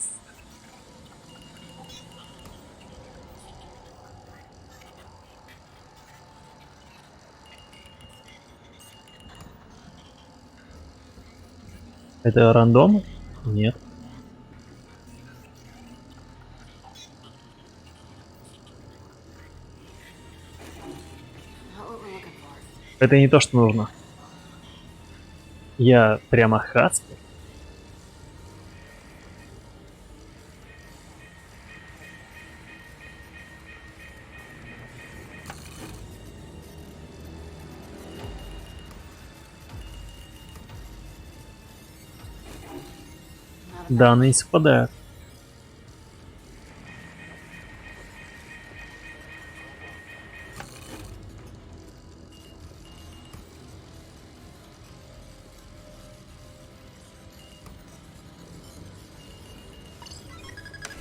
Это рандом? Нет. Not what we're looking for. Это не то, что нужно. Я прямо Хацкер. out of Данные не совпадают.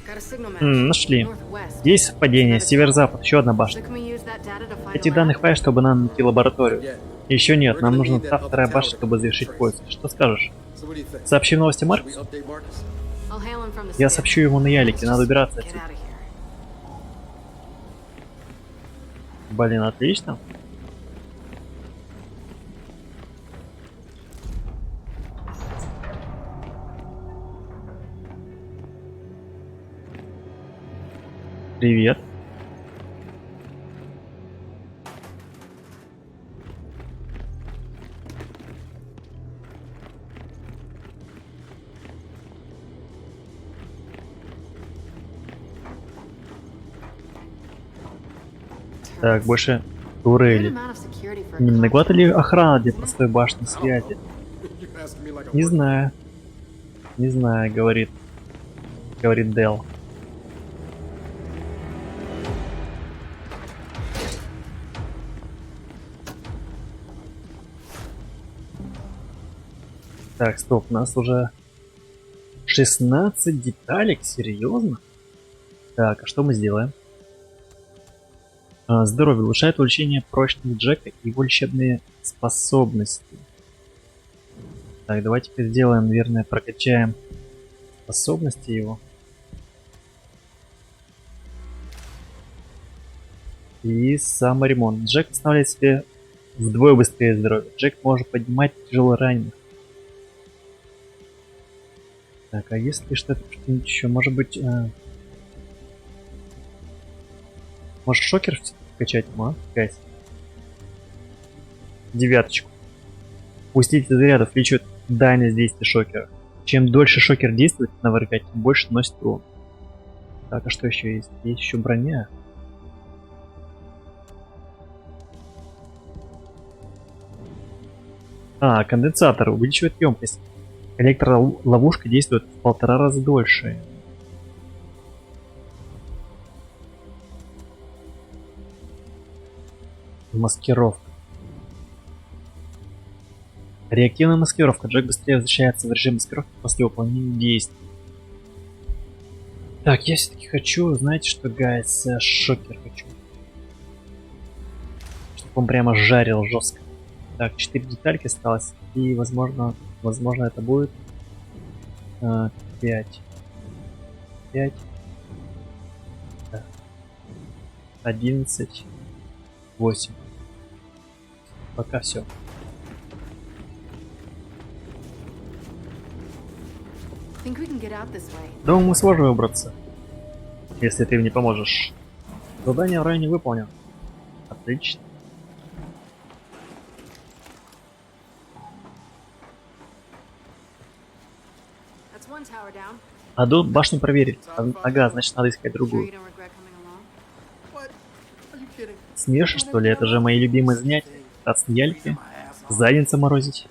Got a signal match. Нашли. Northwest. Есть совпадение. Север-запад. Еще одна So башня. can we use that data to find a Этих lab? данных хватит, чтобы нам найти лабораторию. Yeah. Еще нет, нам нужна та вторая башня, чтобы завершить поиск. Что скажешь? So what do you think? Сообщим новости Should we Маркусу? update Marcus? I'll hail him from the Я skiff. сообщу ему на ялике, надо убираться Get отсюда. out of here. Блин, отлично. Привет. Так, больше Good турели. amount of security for a Не concept. многовато ли охрана для простой башни связи? You asking me like a Не worker? знаю. Не знаю, говорит Дел. Так, стоп, у нас уже 16 деталек, серьезно? Так, а что мы сделаем? Здоровье улучшает увеличение прочности Джека и его лечебные способности. Так, давайте-ка сделаем, наверное, прокачаем способности его. И саморемонт. Джек оставляет себе вдвое быстрее здоровье. Джек может поднимать тяжело раненых. Так, а если что-нибудь еще? Может быть... Может шокер вкачать ему, а? Гайс. 9. Усилитель зарядов увеличивает дальность действия шокера. Чем дольше шокер действует на врага, тем больше наносит урон. Так, а что еще есть? Есть еще броня. Конденсатор увеличивает емкость. Электроловушка действует в 1,5 раза дольше. Маскировка. Реактивная маскировка. Джек быстрее возвращается в режим маскировки после выполнения действий. Так, я все-таки хочу, знаете что, гайс, шокер хочу. Чтобы он прямо жарил жестко. Так, 4 детальки осталось. И возможно это будет 5. 5. 11. 8. Пока все. Think we can get out this way. Думаю, мы сможем выбраться, если ты мне поможешь. Задание в районе выполнено. Отлично. That's one tower down. Аду башню проверили. Ага, значит надо искать Sure you другую. don't regret coming along? What? Are you kidding? Смеешься, что ли? Это же мои любимые занятия. Кататься на ялике, задница морозить.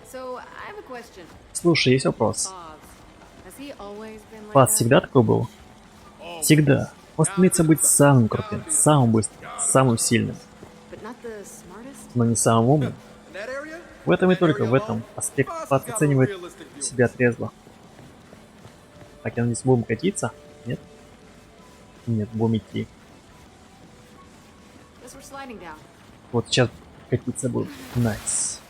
So, I have a question. Слушай, есть вопрос. Has he always been like Пас that? всегда такой был? Всегда. Он стремится быть самым крутым, самым быстрым, самым сильным, But not the smartest? но не самым умным. In that area? В этом и только в этом аспект Пас оценивает себя трезво. Так, я надеюсь, будем катиться? Нет? Нет, будем идти. Guess we're sliding down. Вот сейчас катиться будем. Найс.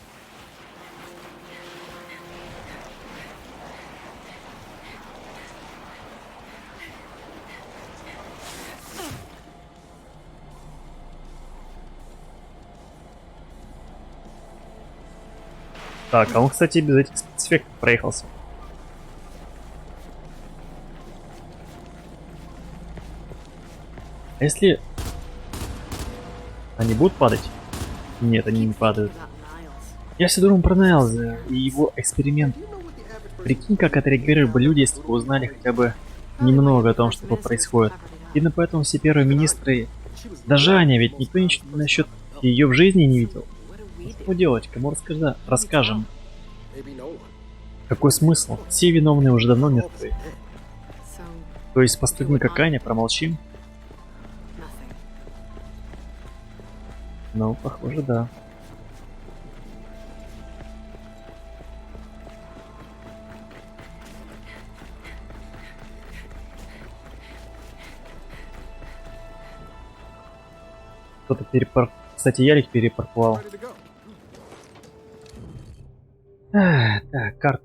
Так, а он, кстати, без этих спецэффектов проехался. А если... Они будут падать? Нет, они не падают. About Niles. Я все думаю про Найлза и его эксперимент. Do you know what the average person Прикинь, как отреагировали бы люди, если бы узнали хотя бы немного о том, что тут происходит. Именно поэтому все первые министры... Даже Аня, ведь никто ничего насчет ее в жизни не видел. we Что do. делать? Кому расскажем? Maybe no one. Какой смысл? Все виновные уже давно All мертвы. dead. So, То есть поступим как Аня, промолчим? nothing. Ну, похоже, да. Кто-то Кстати, Ярик перепарковал. Ready to go. Так, карта.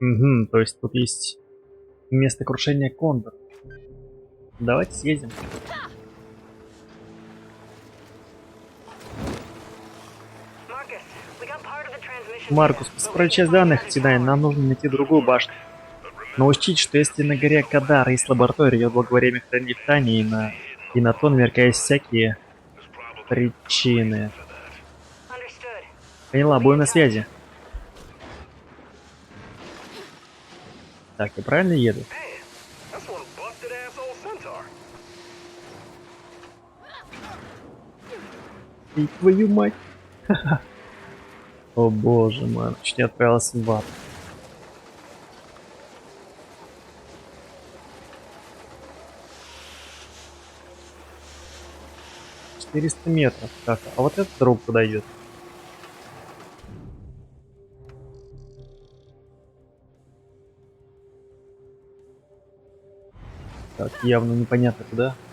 Угу, то есть тут есть место крушения Кондор. Давайте съездим. Маркус, посмотри часть данных, Тинай, нам нужно найти другую башню. Но учтите, что если на горе Кадар есть лаборатория, ее долгое время хранили в тайне, и на то наверняка есть всякие причины. Поняла, будем на связи. Так, я правильно еду? That's one busted asshole centaur. И твою мать. О боже мой, чуть не отправился в ад. — 400 метров. Так, а вот этот дорога куда идет? Так, явно непонятно куда. —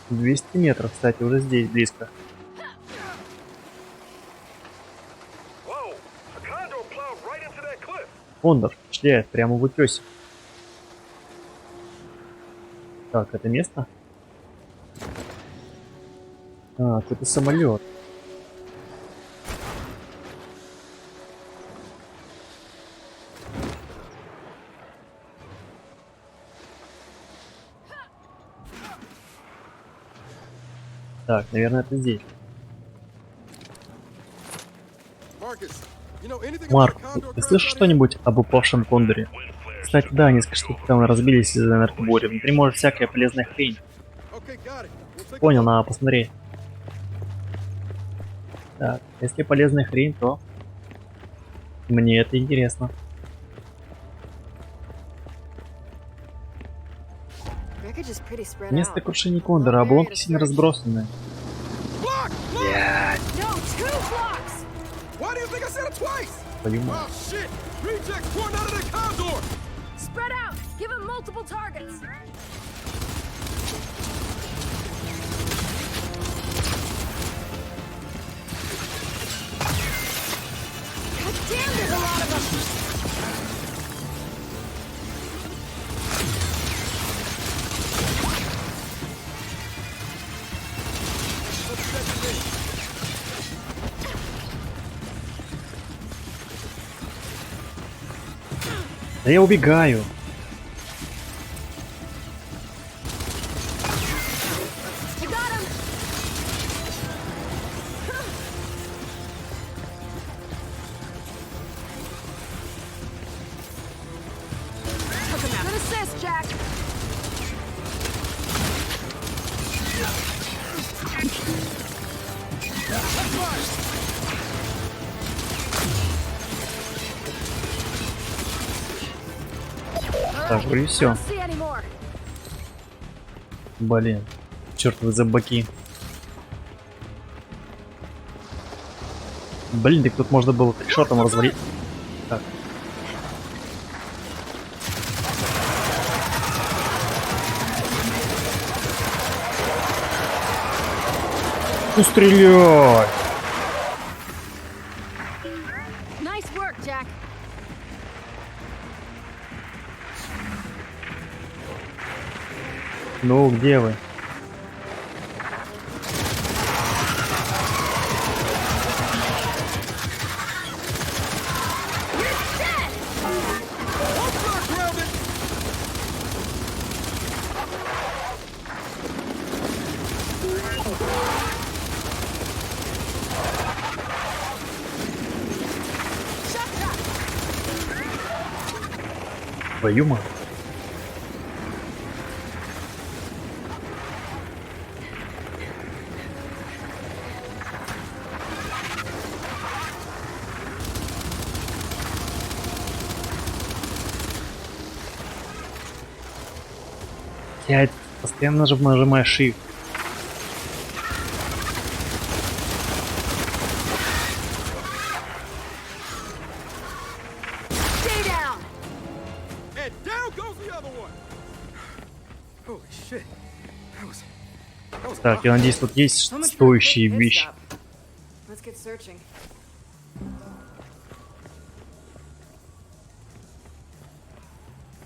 200 метров, кстати, уже здесь, близко. Whoa! A condor plowed right into that cliff. Кондор шляет прямо в утесе. Так, это место? А, какой-то самолет. Так, наверное, это здесь. Marcus, you know anything about Марк, a condor ты crash слышишь out here? что-нибудь об упавшем кондоре? Кстати, да, несколько штук там разбились из-за энергобури. Внутри может всякая полезная хрень. Okay, got it. We'll take a Понял, look. надо посмотреть. Так, если полезная хрень, то мне это интересно. Wreckage is pretty spread Место out. крушения кондора, обломки сильно разбросаны. Block! Block! No, two blocks! Why do you think I said it twice? Твою мать. Oh shit! Rejects pouring out of the condor! Spread out! Give him multiple targets! God damn, there's a lot of them! Да я убегаю. I got him! Took him out. Good assist, Jack! Так, вроде все. Don't see any more. Блин. Чертовы зомбаки. Блин, так тут можно было трикшотом развалить. Так. Ну стреляй! Nice work, Jack. Ну, где вы? Твою мать. Я постоянно нажимаю Shift. Stay down! And down goes the other one. Holy shit. That was Так, я надеюсь, тут есть So much for a стоящие quick pit вещи. stop. Let's get searching.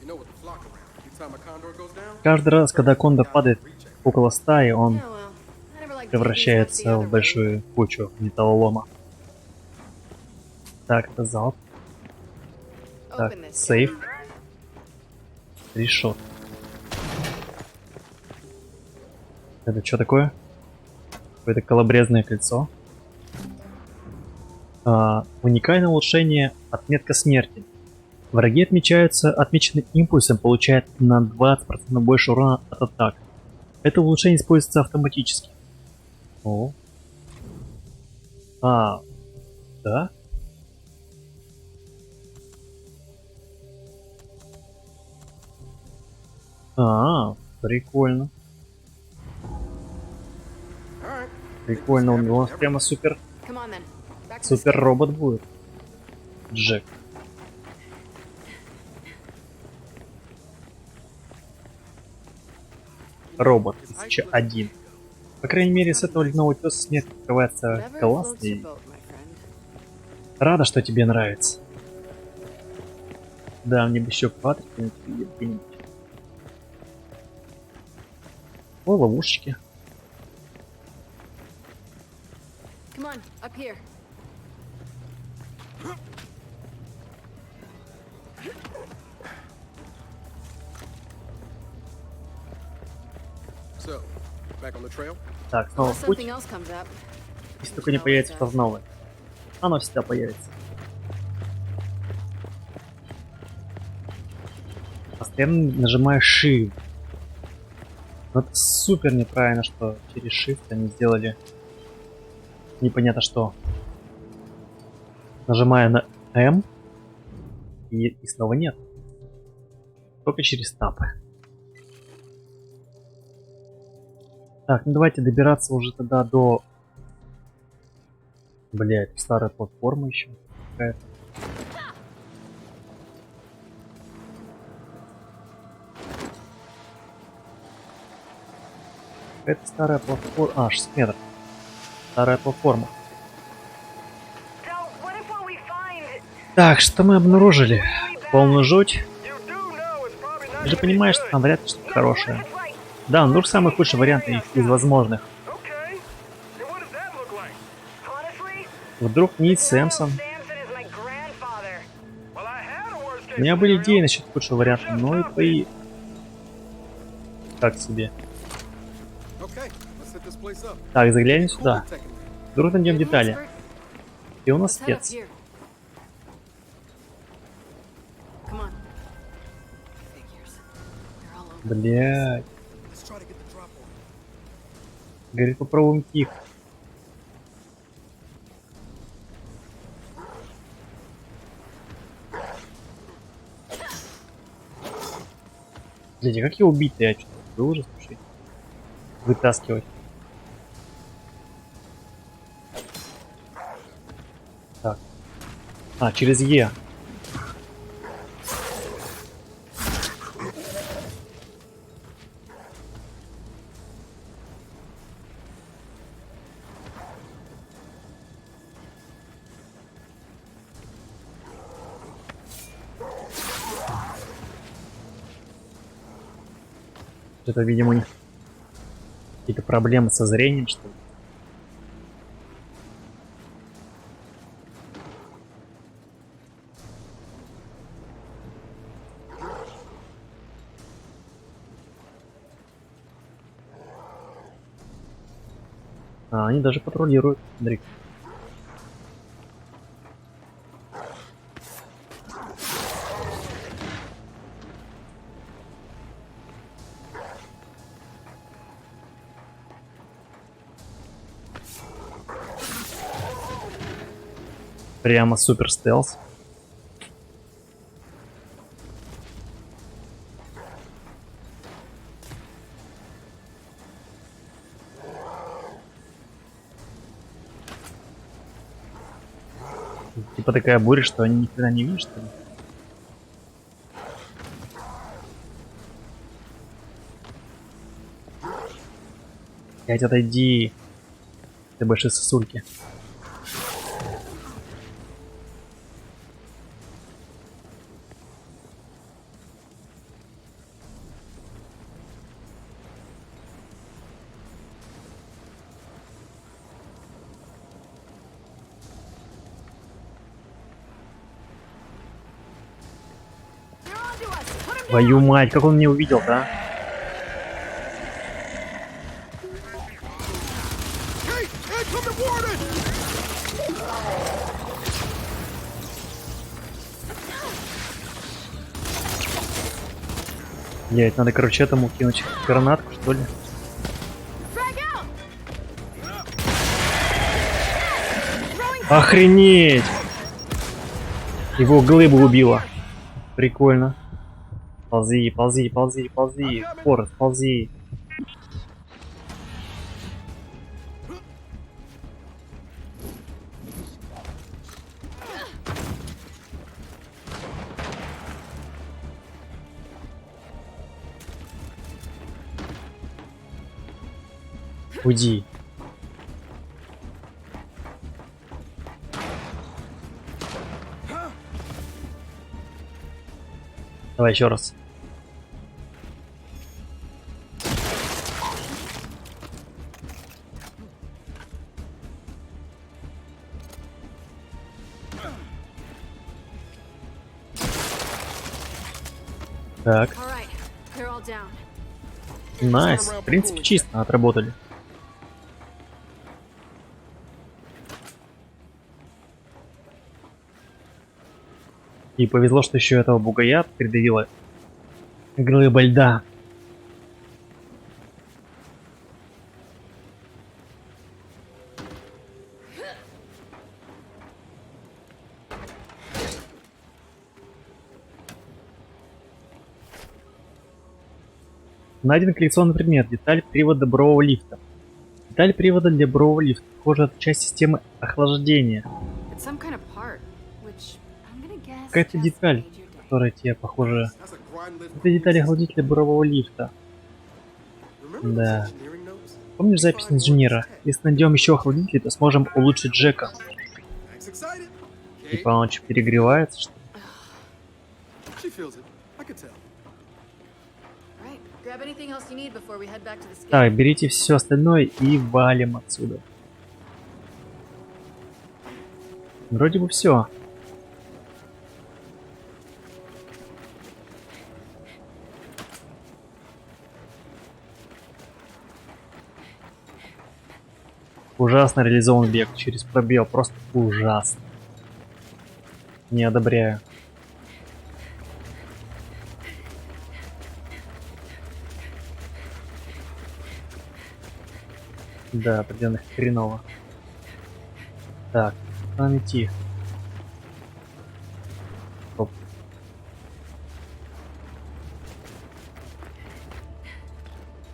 You know what the flock around. Every time a condor goes down, Каждый раз, когда кондор падает около стаи, он Yeah, well, I never liked превращается babies much the в other way. большую кучу металлолома. Так, это залп. Так, Open this. сейф. Решет. Это что такое? Какое-то колобрезное кольцо. Уникальное улучшение отметка смерти. Враги отмечены импульсом, получают на 20% больше урона от атак. Это улучшение используется автоматически. О. Да? Прикольно. alright. Прикольно, у нас прямо супер Come on then. Back to the супер skip. робот будет. Джек. Робот 1001. По крайней мере, с этого ледяного утеса смерть открывается Never классно, floats your и boat, my friend. рада, что тебе нравится. Да, мне бы еще Патрик где-нибудь. О, ловушечки. Come on, up here. So, back on the trail. Так, снова Unless в путь. something else comes up. Если только не появится что-то новое. Оно всегда появится. Постоянно нажимаю Shift. Но это супер неправильно, что через Shift они сделали непонятно что. Нажимаю на M и снова нет. Только через тапы. Так, ну давайте добираться уже тогда до... Блять, старая платформа еще какая-то. Это старая платформа. 6 метров. Старая платформа. Так, что мы обнаружили? Полную жуть. You do know it's probably not Ты же gonna be понимаешь, что good. там вряд ли что-то хорошее. Да, ну самый худший вариант из возможных. Okay. And what does that look like? Вдруг Нит Сэмпсон. Well, I had a worst case У меня были scenario. идеи насчет худшего варианта, но и твои... Так себе. Okay, let's hit this place up. Так, заглянем сюда. Cool taking Вдруг найдем You're an детали. expert. И у нас Let's head up спец. here. Come on. Figures. They're all over. Блядь. Let's try to get the drop on. Говорит, попробуем тихо. Блядь, а как его убить-то? Я что-то был уже, слушай. Вытаскивать. Так. Через Е. Это, видимо, у них какие-то проблемы со зрением, что ли. Они даже патрулируют, смотри. Прямо супер стелс. Типа такая буря, что они ни хрена не видят, что ли? Блять, отойди. Ты большие сосульки. They're onto us. Put 'em Твою мать, как он меня увидел-то, а? Hey, incoming warning! Блять, надо, короче, этому кинуть гранатку, что ли? Frag out. Охренеть! Его глыбу убило. Прикольно. Ползи, ползи, ползи, ползи. Форест, ползи. Уйди. Давай еще раз. Так, All right. They're all down. найс. В принципе, чисто отработали. И повезло, что еще этого бугая придавило глыба льда. Найден коллекционный предмет. Деталь привода бурового лифта. Деталь привода для бурового лифта. Похоже, это часть системы охлаждения. It's some kind of part, which I'm gonna guess Какая-то just деталь, made your day. которая тебе, похоже... That's a grind lift. Это деталь охладителя бурового лифта. Remember those Да. engineering notes? Помнишь запись инженера? Если найдем еще охладитель, то сможем улучшить Джека. Max excited? Типа он что, перегревается, что ли? She feels it. I could tell. Right. Grab anything else you need before we head back to the skip. Так, берите все остальное и валим отсюда. Вроде бы все. Ужасно реализован бег через пробел, просто ужасно. Не одобряю. Да, определенно хреново. Так, надо идти. Оп.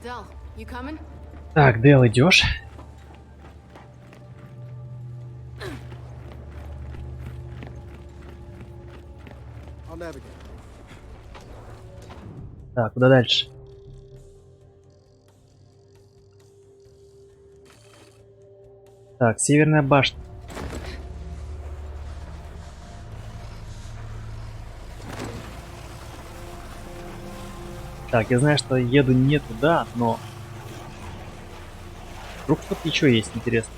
Del, you coming? Так, Дэл, идешь? I'll navigate. Так, куда дальше? Так, северная башня. Так, я знаю, что еду не туда, но... Вдруг тут еще есть, интересно.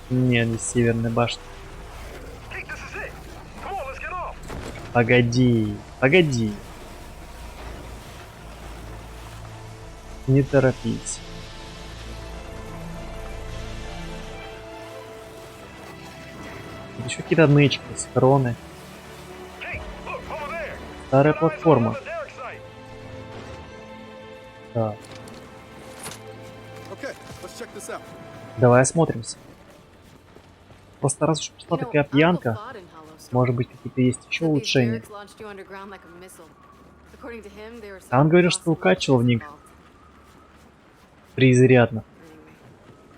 Нет, здесь северная башня. Hey, this is it. Come on, let's get off. Погоди, погоди. Не торопись. Тут еще какие-то нычки, схроны. Hey, look, over there. Старая Got eyes платформа. on the derrick site. Так, Okay, let's check this out. давай осмотримся. Просто раз уж пошла You know, такая Uncle пьянка, fought in Hollowstone. может быть, какие-то есть еще Said these улучшения. barracks launched you underground like a missile. According to him, there were А он some говорит, что awesome укачивал в logistics них involved. преизрядно.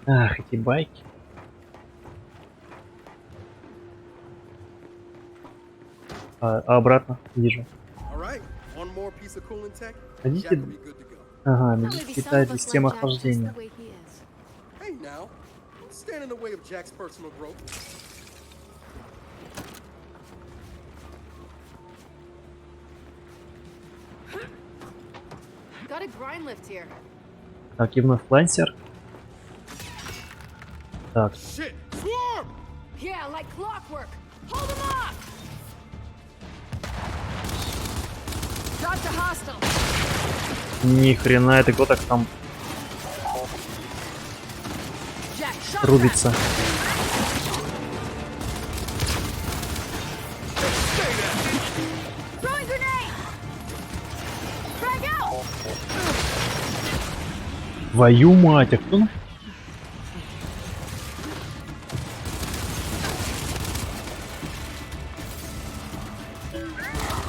Anyway. Ах, эти байки. А обратно вижу. All right, one more piece of cooling tech. Хотите? Jack will be good to go. Ага, Probably медик be some питает of us система like Jack just охлаждения. the way he is. Hey now, don't stand in the way of Jack's personal growth. Got a grind lift here. Так, и вновь лансер. Так, Shit, swarm! Yeah, like clockwork. Hold him off! Dropped a hostile. ни хрена, это кто так там Jack, shot рубится? Throwing grenade! Frag out! Твою мать, а кто?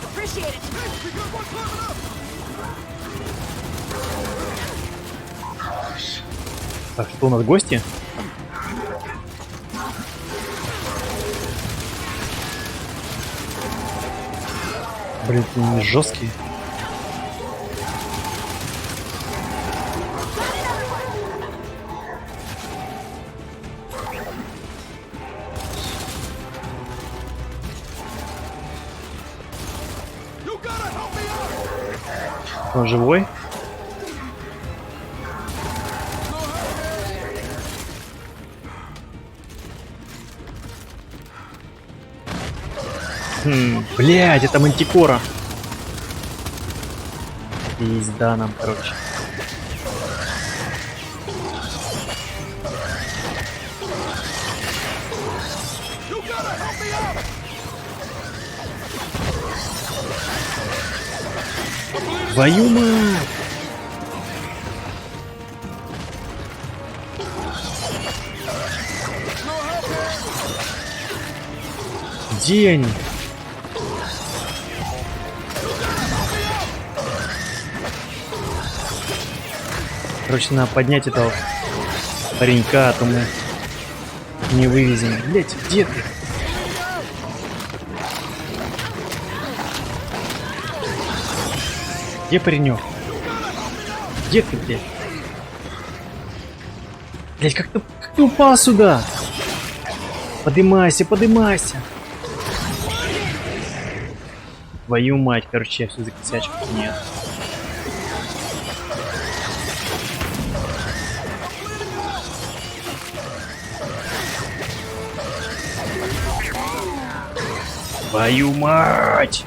Appreciate it. We got one climbing up! Так, что у нас гости? Блин, они жесткие. You gotta help me out! Он живой? Блядь, это мантикора. Пизда нам, короче. You gotta help me out! Твою мать! Где они? Короче, надо поднять этого паренька, а то мы не вывезем. Блять, где ты? Где паренек? Где ты, блядь? Блять, как ты упал сюда? Подымайся, подымайся. Твою мать, короче, я все закосячил. Нет. Твою мать!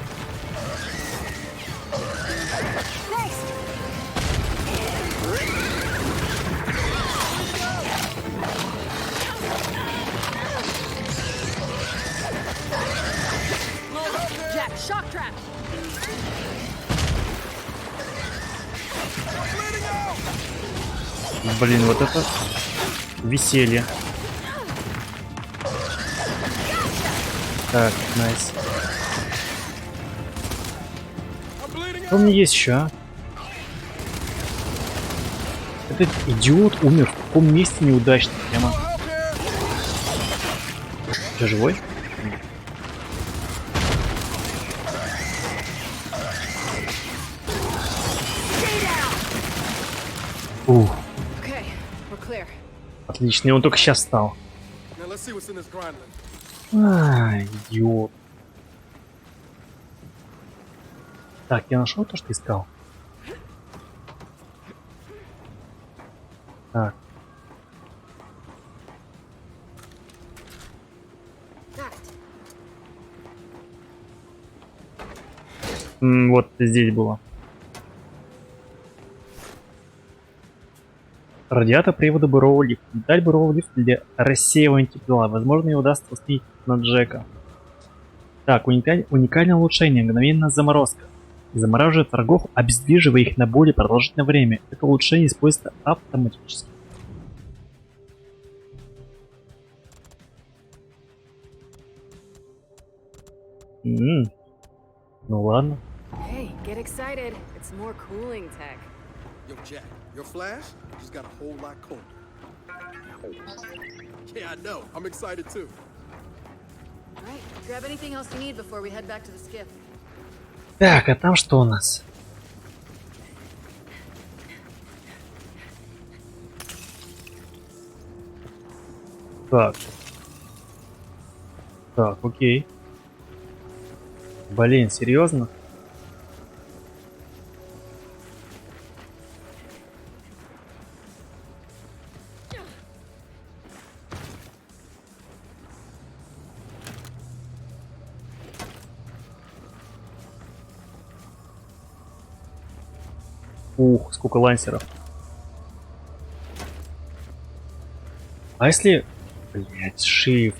Jack, shock trap. Блин, вот это веселье. Так, найс. Что у меня есть еще, а? Этот идиот умер в каком месте неудачно, прямо. Ты живой? Ух, Okay, we're clear. отлично, и он только сейчас встал. Now let's see what's in this grind lift. Идиот. Так, я нашел то, что искал. Так, Got it. вот здесь было. Радиатор привода бурового лифта. Деталь бурового лифта для рассеивания тепла. Возможно, ее удастся установить на Джека. Так, уникальное улучшение. Мгновенная заморозка. Замораживает врагов, обездвиживая их на более продолжительное время. Это улучшение используется автоматически. М. Ну ладно. Hey, get excited. It's more cooling tech. Yo, Jack, your flash just got a whole lot colder. Yeah, I know. I'm excited too. Right, grab anything else you need before we head back to the skiff. Так, а там что у нас? Так. Так, окей. Блин, серьезно? Ух, сколько лансеров. А если... Блять, shift.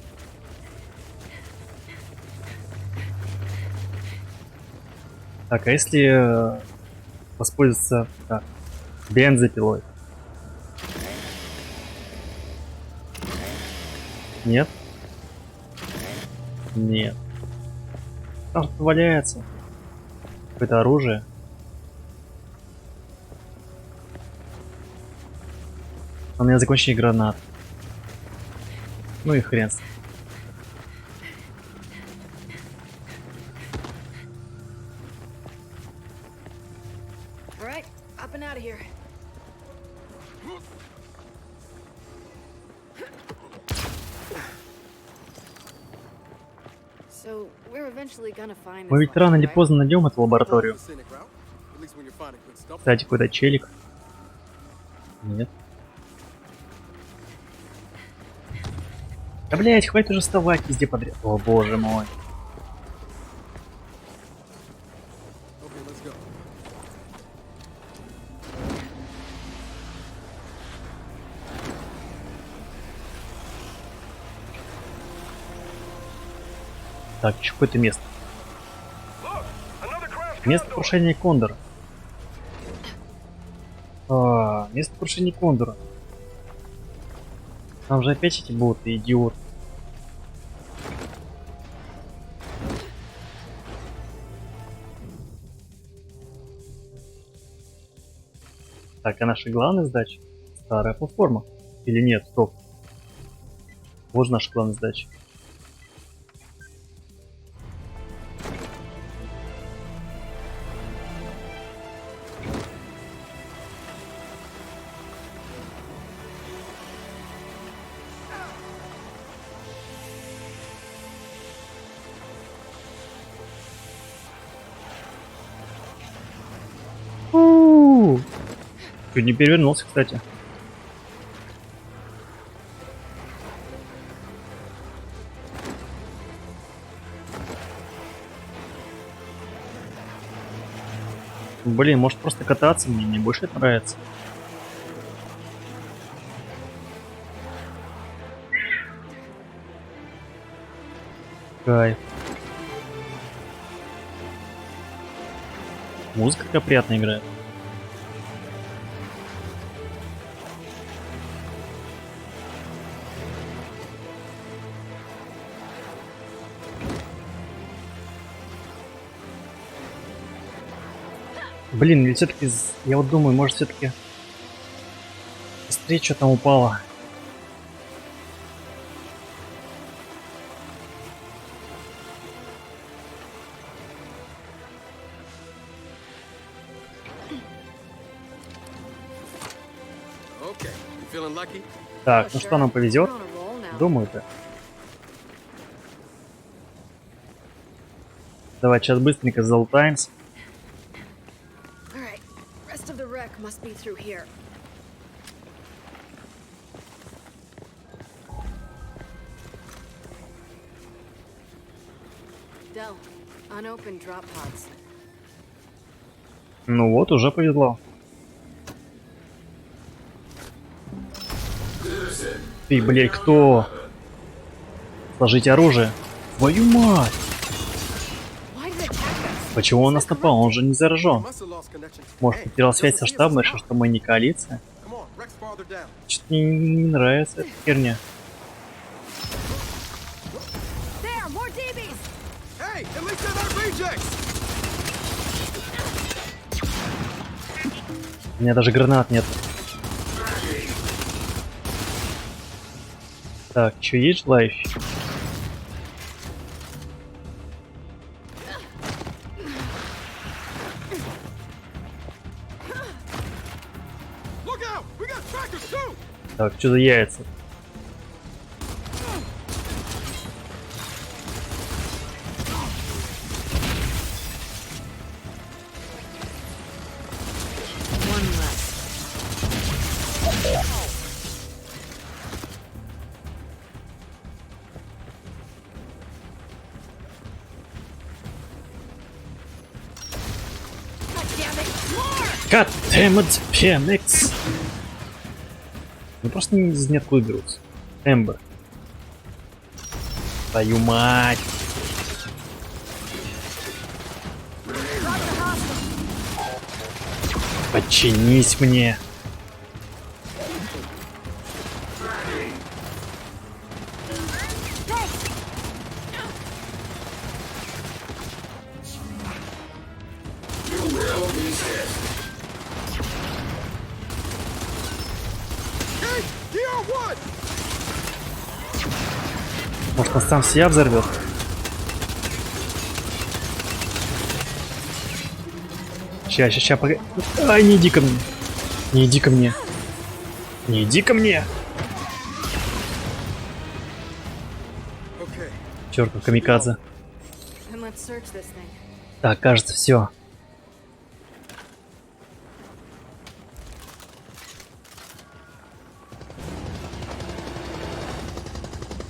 Так, а если воспользоваться так, бензопилой? Нет? Нет. Там что-то валяется. Какое-то оружие. У меня закончили гранат. Ну и хрен с ним. All right, up and out of here. So we're eventually gonna find Мы this ведь рано или right? поздно найдем эту лабораторию. The scenic route, at least when you're finding good stuff. Кстати, какой-то челик. Нет. Да блять, хватит уже вставать везде подряд. О боже мой. Okay, let's go. Так, еще какое-то место. Look, another crash Место condor. крушения кондора. Место крушения кондора. Там же опять эти боты, идиот. Так, а наша главная задача? Старая платформа. Или нет? Стоп. Вот же наша главная задача. Чуть не перевернулся, кстати. Блин, может просто кататься, мне больше это нравится. Кайф. Музыка такая приятная играет. Блин, или все-таки, я вот думаю, может все-таки быстрее что там упало. Okay, you feeling lucky? Так, Oh, ну sure. что, нам повезет? We're on a roll now. Думаю, да. Давай сейчас быстренько залутаемся. All right, rest of the wreck must be through here. Del, unopened drop pods. Ну вот, уже повезло. Ты, блядь, кто? Сложить оружие. Твою мать! Why did it attack us? Почему он нас напал? Он же не заражен. Must have lost connection. Может, Hey, потерял doesn't связь со see us штабом, now. решил, что мы не коалиция? Come on, Rex farther down. Что-то мне не нравится эта херня. There, more DBs! Hey, Hey, at least they're not rejects! У меня даже гранат нет. Так, еще есть желающие? Look out! We got trackers too! Так, что за яйца? One less. God damn it! More! God damn it, Phoenix! Ну просто не из ниоткуда берутся. Эмбер. Твою мать! Подчинись мне! Hey, DR1! Может, он сам себя взорвет? Ща, погоди. Ай, не иди ко мне. Не иди ко мне. Не иди ко мне. Okay. Чёртов камикадзе. Then let's search this thing. Так, кажется, все.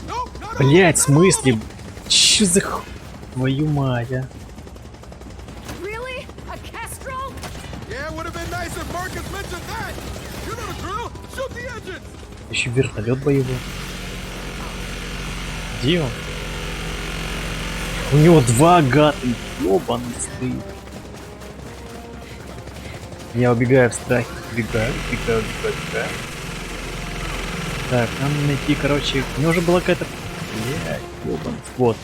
No, not Блять, в смысле? Чё за твою мать, а? Really? A Kestrel? Yeah, would have been nice if Marcus mentioned that. You know the drill. Shoot the engines. Еще вертолет боевой. Где он? У него два гада. Ёбаный стыд. Я убегаю в страхе. Убегаю. Так, нам найти, короче... У него уже была какая-то... Блядь, ёбаный. Вот.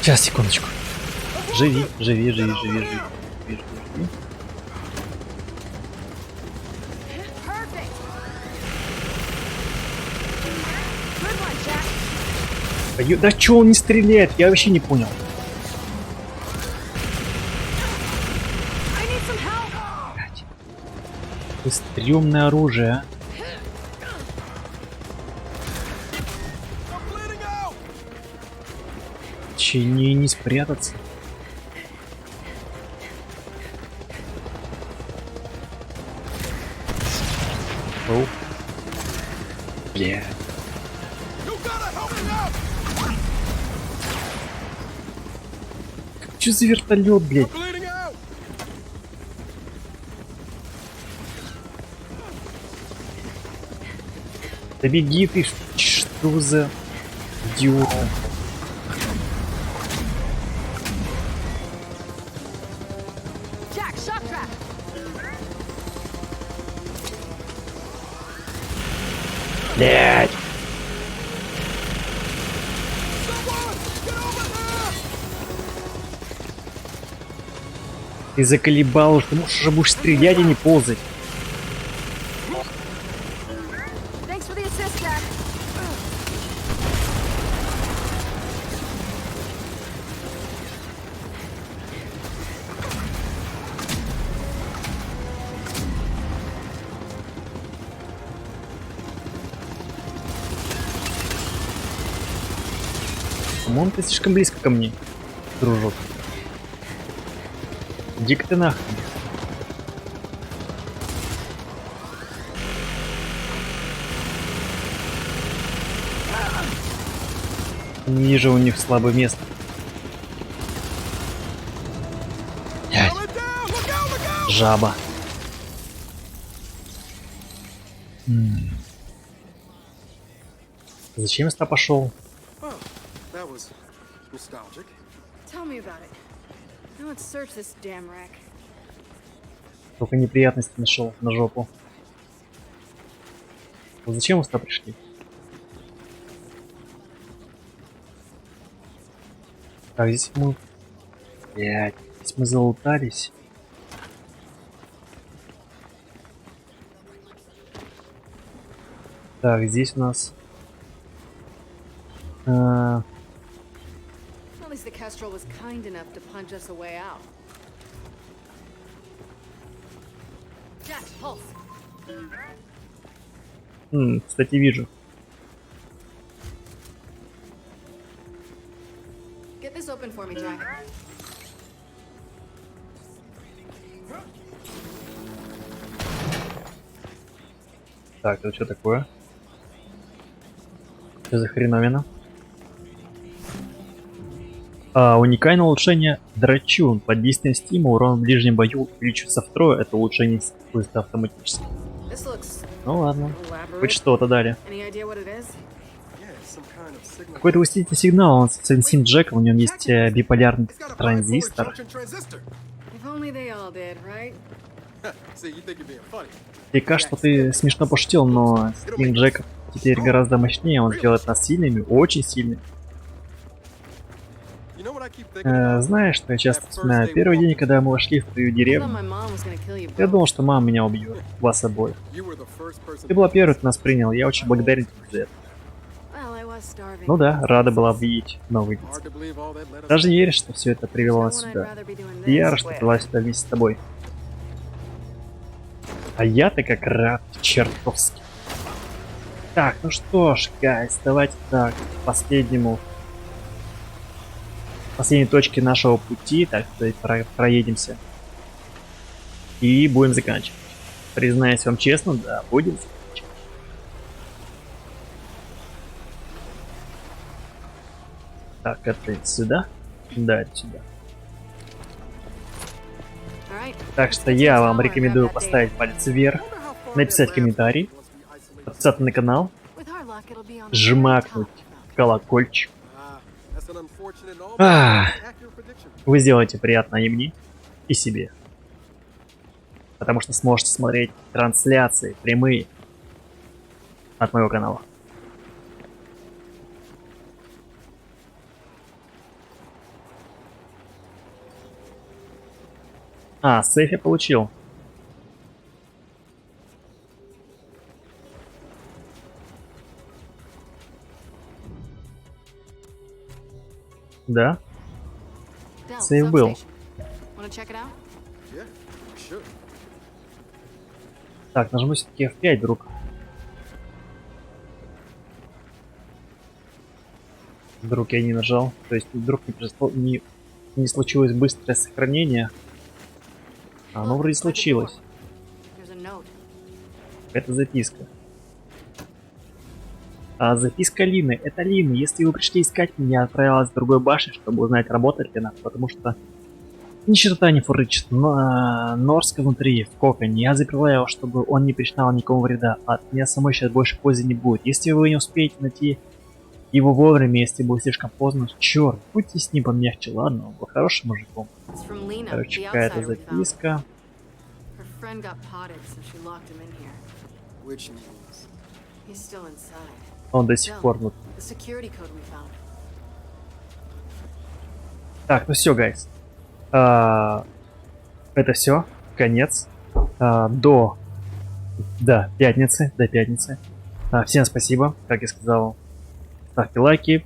Сейчас, секундочку. Живи. Perfect. Good one, Jack. Да чё он не стреляет? Я вообще не понял. I need some help. Блядь. Какое стрёмное оружие, а. I'm bleeding out. Че, не спрятаться? Оу. Бля. You gotta help me out. Чё за вертолет, блядь? I'm bleeding out. Да беги ты, что за идиот? Jack, shock trap. Блядь. Someone, get over there. Ты заколебал, ты можешь уже будешь стрелять, а не ползать. Thanks for the assist, Jack. По-моему, ты слишком близко ко мне, дружок. Иди-ка ты нахуй. Не вижу у них слабое место. Блядь, Slow it down. Look out, look out. жаба. Зачем я сюда пошел? Oh, that was nostalgic. Tell me about it. Now let's search this damn rack. Только неприятности нашел на жопу. Вот зачем мы сюда пришли? Так, здесь мы... Блядь, здесь мы залутались. Так, здесь у нас... At least the Kestrel was kind enough to punch us a way out. Jack, pulse. Кстати, вижу. Get this open for me, Jack. Так, это что такое? Что за хреновина? Уникальное улучшение Драчун. Под действием стима урон в ближнем бою увеличивается втрое. Это улучшение используется автоматически. This looks Ну ладно. Хоть elaborate. что-то дали. Any idea what it is? Yeah, some kind of signal. Какой-то усилительный сигнал. Он сенсим Джека. У него есть биполярный It's got a bipolar транзистор. junction transistor. If only they all did, right? See, you think you're being funny. Мне кажется, что ты смешно пошутил, но Стим Джека теперь гораздо мощнее. Он сделает нас сильными, очень сильными. You know what I keep thinking about? Знаешь, что я часто вспоминаю? Первый день, когда мы вошли в твою I thought деревню, my mom was gonna kill you я both. думал, что мама меня убьет. Вас обоих. You were the first person. Ты была первой, кто нас принял. Я очень благодарен тебе за это. Well, I was starving. Ну да, рада была видеть новый вид. Hard to believe all that led us. Даже не веришь, что все это привело Know нас when I'd сюда. rather be doing И я this. рад, что была сюда вместе с тобой. А я-то как рад, чертовски. Так, ну что ж, гайс, давайте так, к последней точке нашего пути, так сказать, проедемся. И будем заканчивать. Признаюсь вам честно, да, будем заканчивать. Так, это сюда? Да, это сюда. All right. Так что я вам рекомендую поставить палец вверх, Wonder how far написать they'll комментарий, last once we isolate. подписаться на канал, With our luck, it'll be on the very жмакнуть top. колокольчик. That's an unfortunate and Ah. accurate prediction. Вы сделаете приятно и мне, и себе. Потому что сможете смотреть трансляции прямые от моего канала. Сейф я получил. Да? Dell, Save был. substation. Wanna check it out? Yeah, sure. Так, нажму все-таки F5, друг. Вдруг я не нажал. То есть вдруг не случилось быстрое сохранение. Оно Look, вроде by the door. случилось. There's a note. Это записка. Записка Лины. Это Лина. Если вы пришли искать меня, я отправилась в другой башне, чтобы узнать, работает ли она. Потому что ни черта не фурычит. Норска внутри, в коконе. Я заперла его, чтобы он не причинял никому вреда. От меня самой сейчас больше пользы не будет. Если вы не успеете найти его вовремя, если будет слишком поздно, черт, будьте с ним помягче, ладно? Он был хорошим мужиком. It's from Lena, Короче, the какая-то outsider we found. записка. Her friend got potted, so she locked him in here. Which means He's still inside. Он до сих пор вот. The security code we found. Так, ну все, гайс. Это все. Конец. До пятницы. До пятницы. Всем спасибо, как я сказал. Ставьте лайки.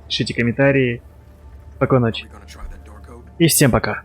Пишите комментарии. Спокойной ночи. we're gonna try that door code. И всем пока.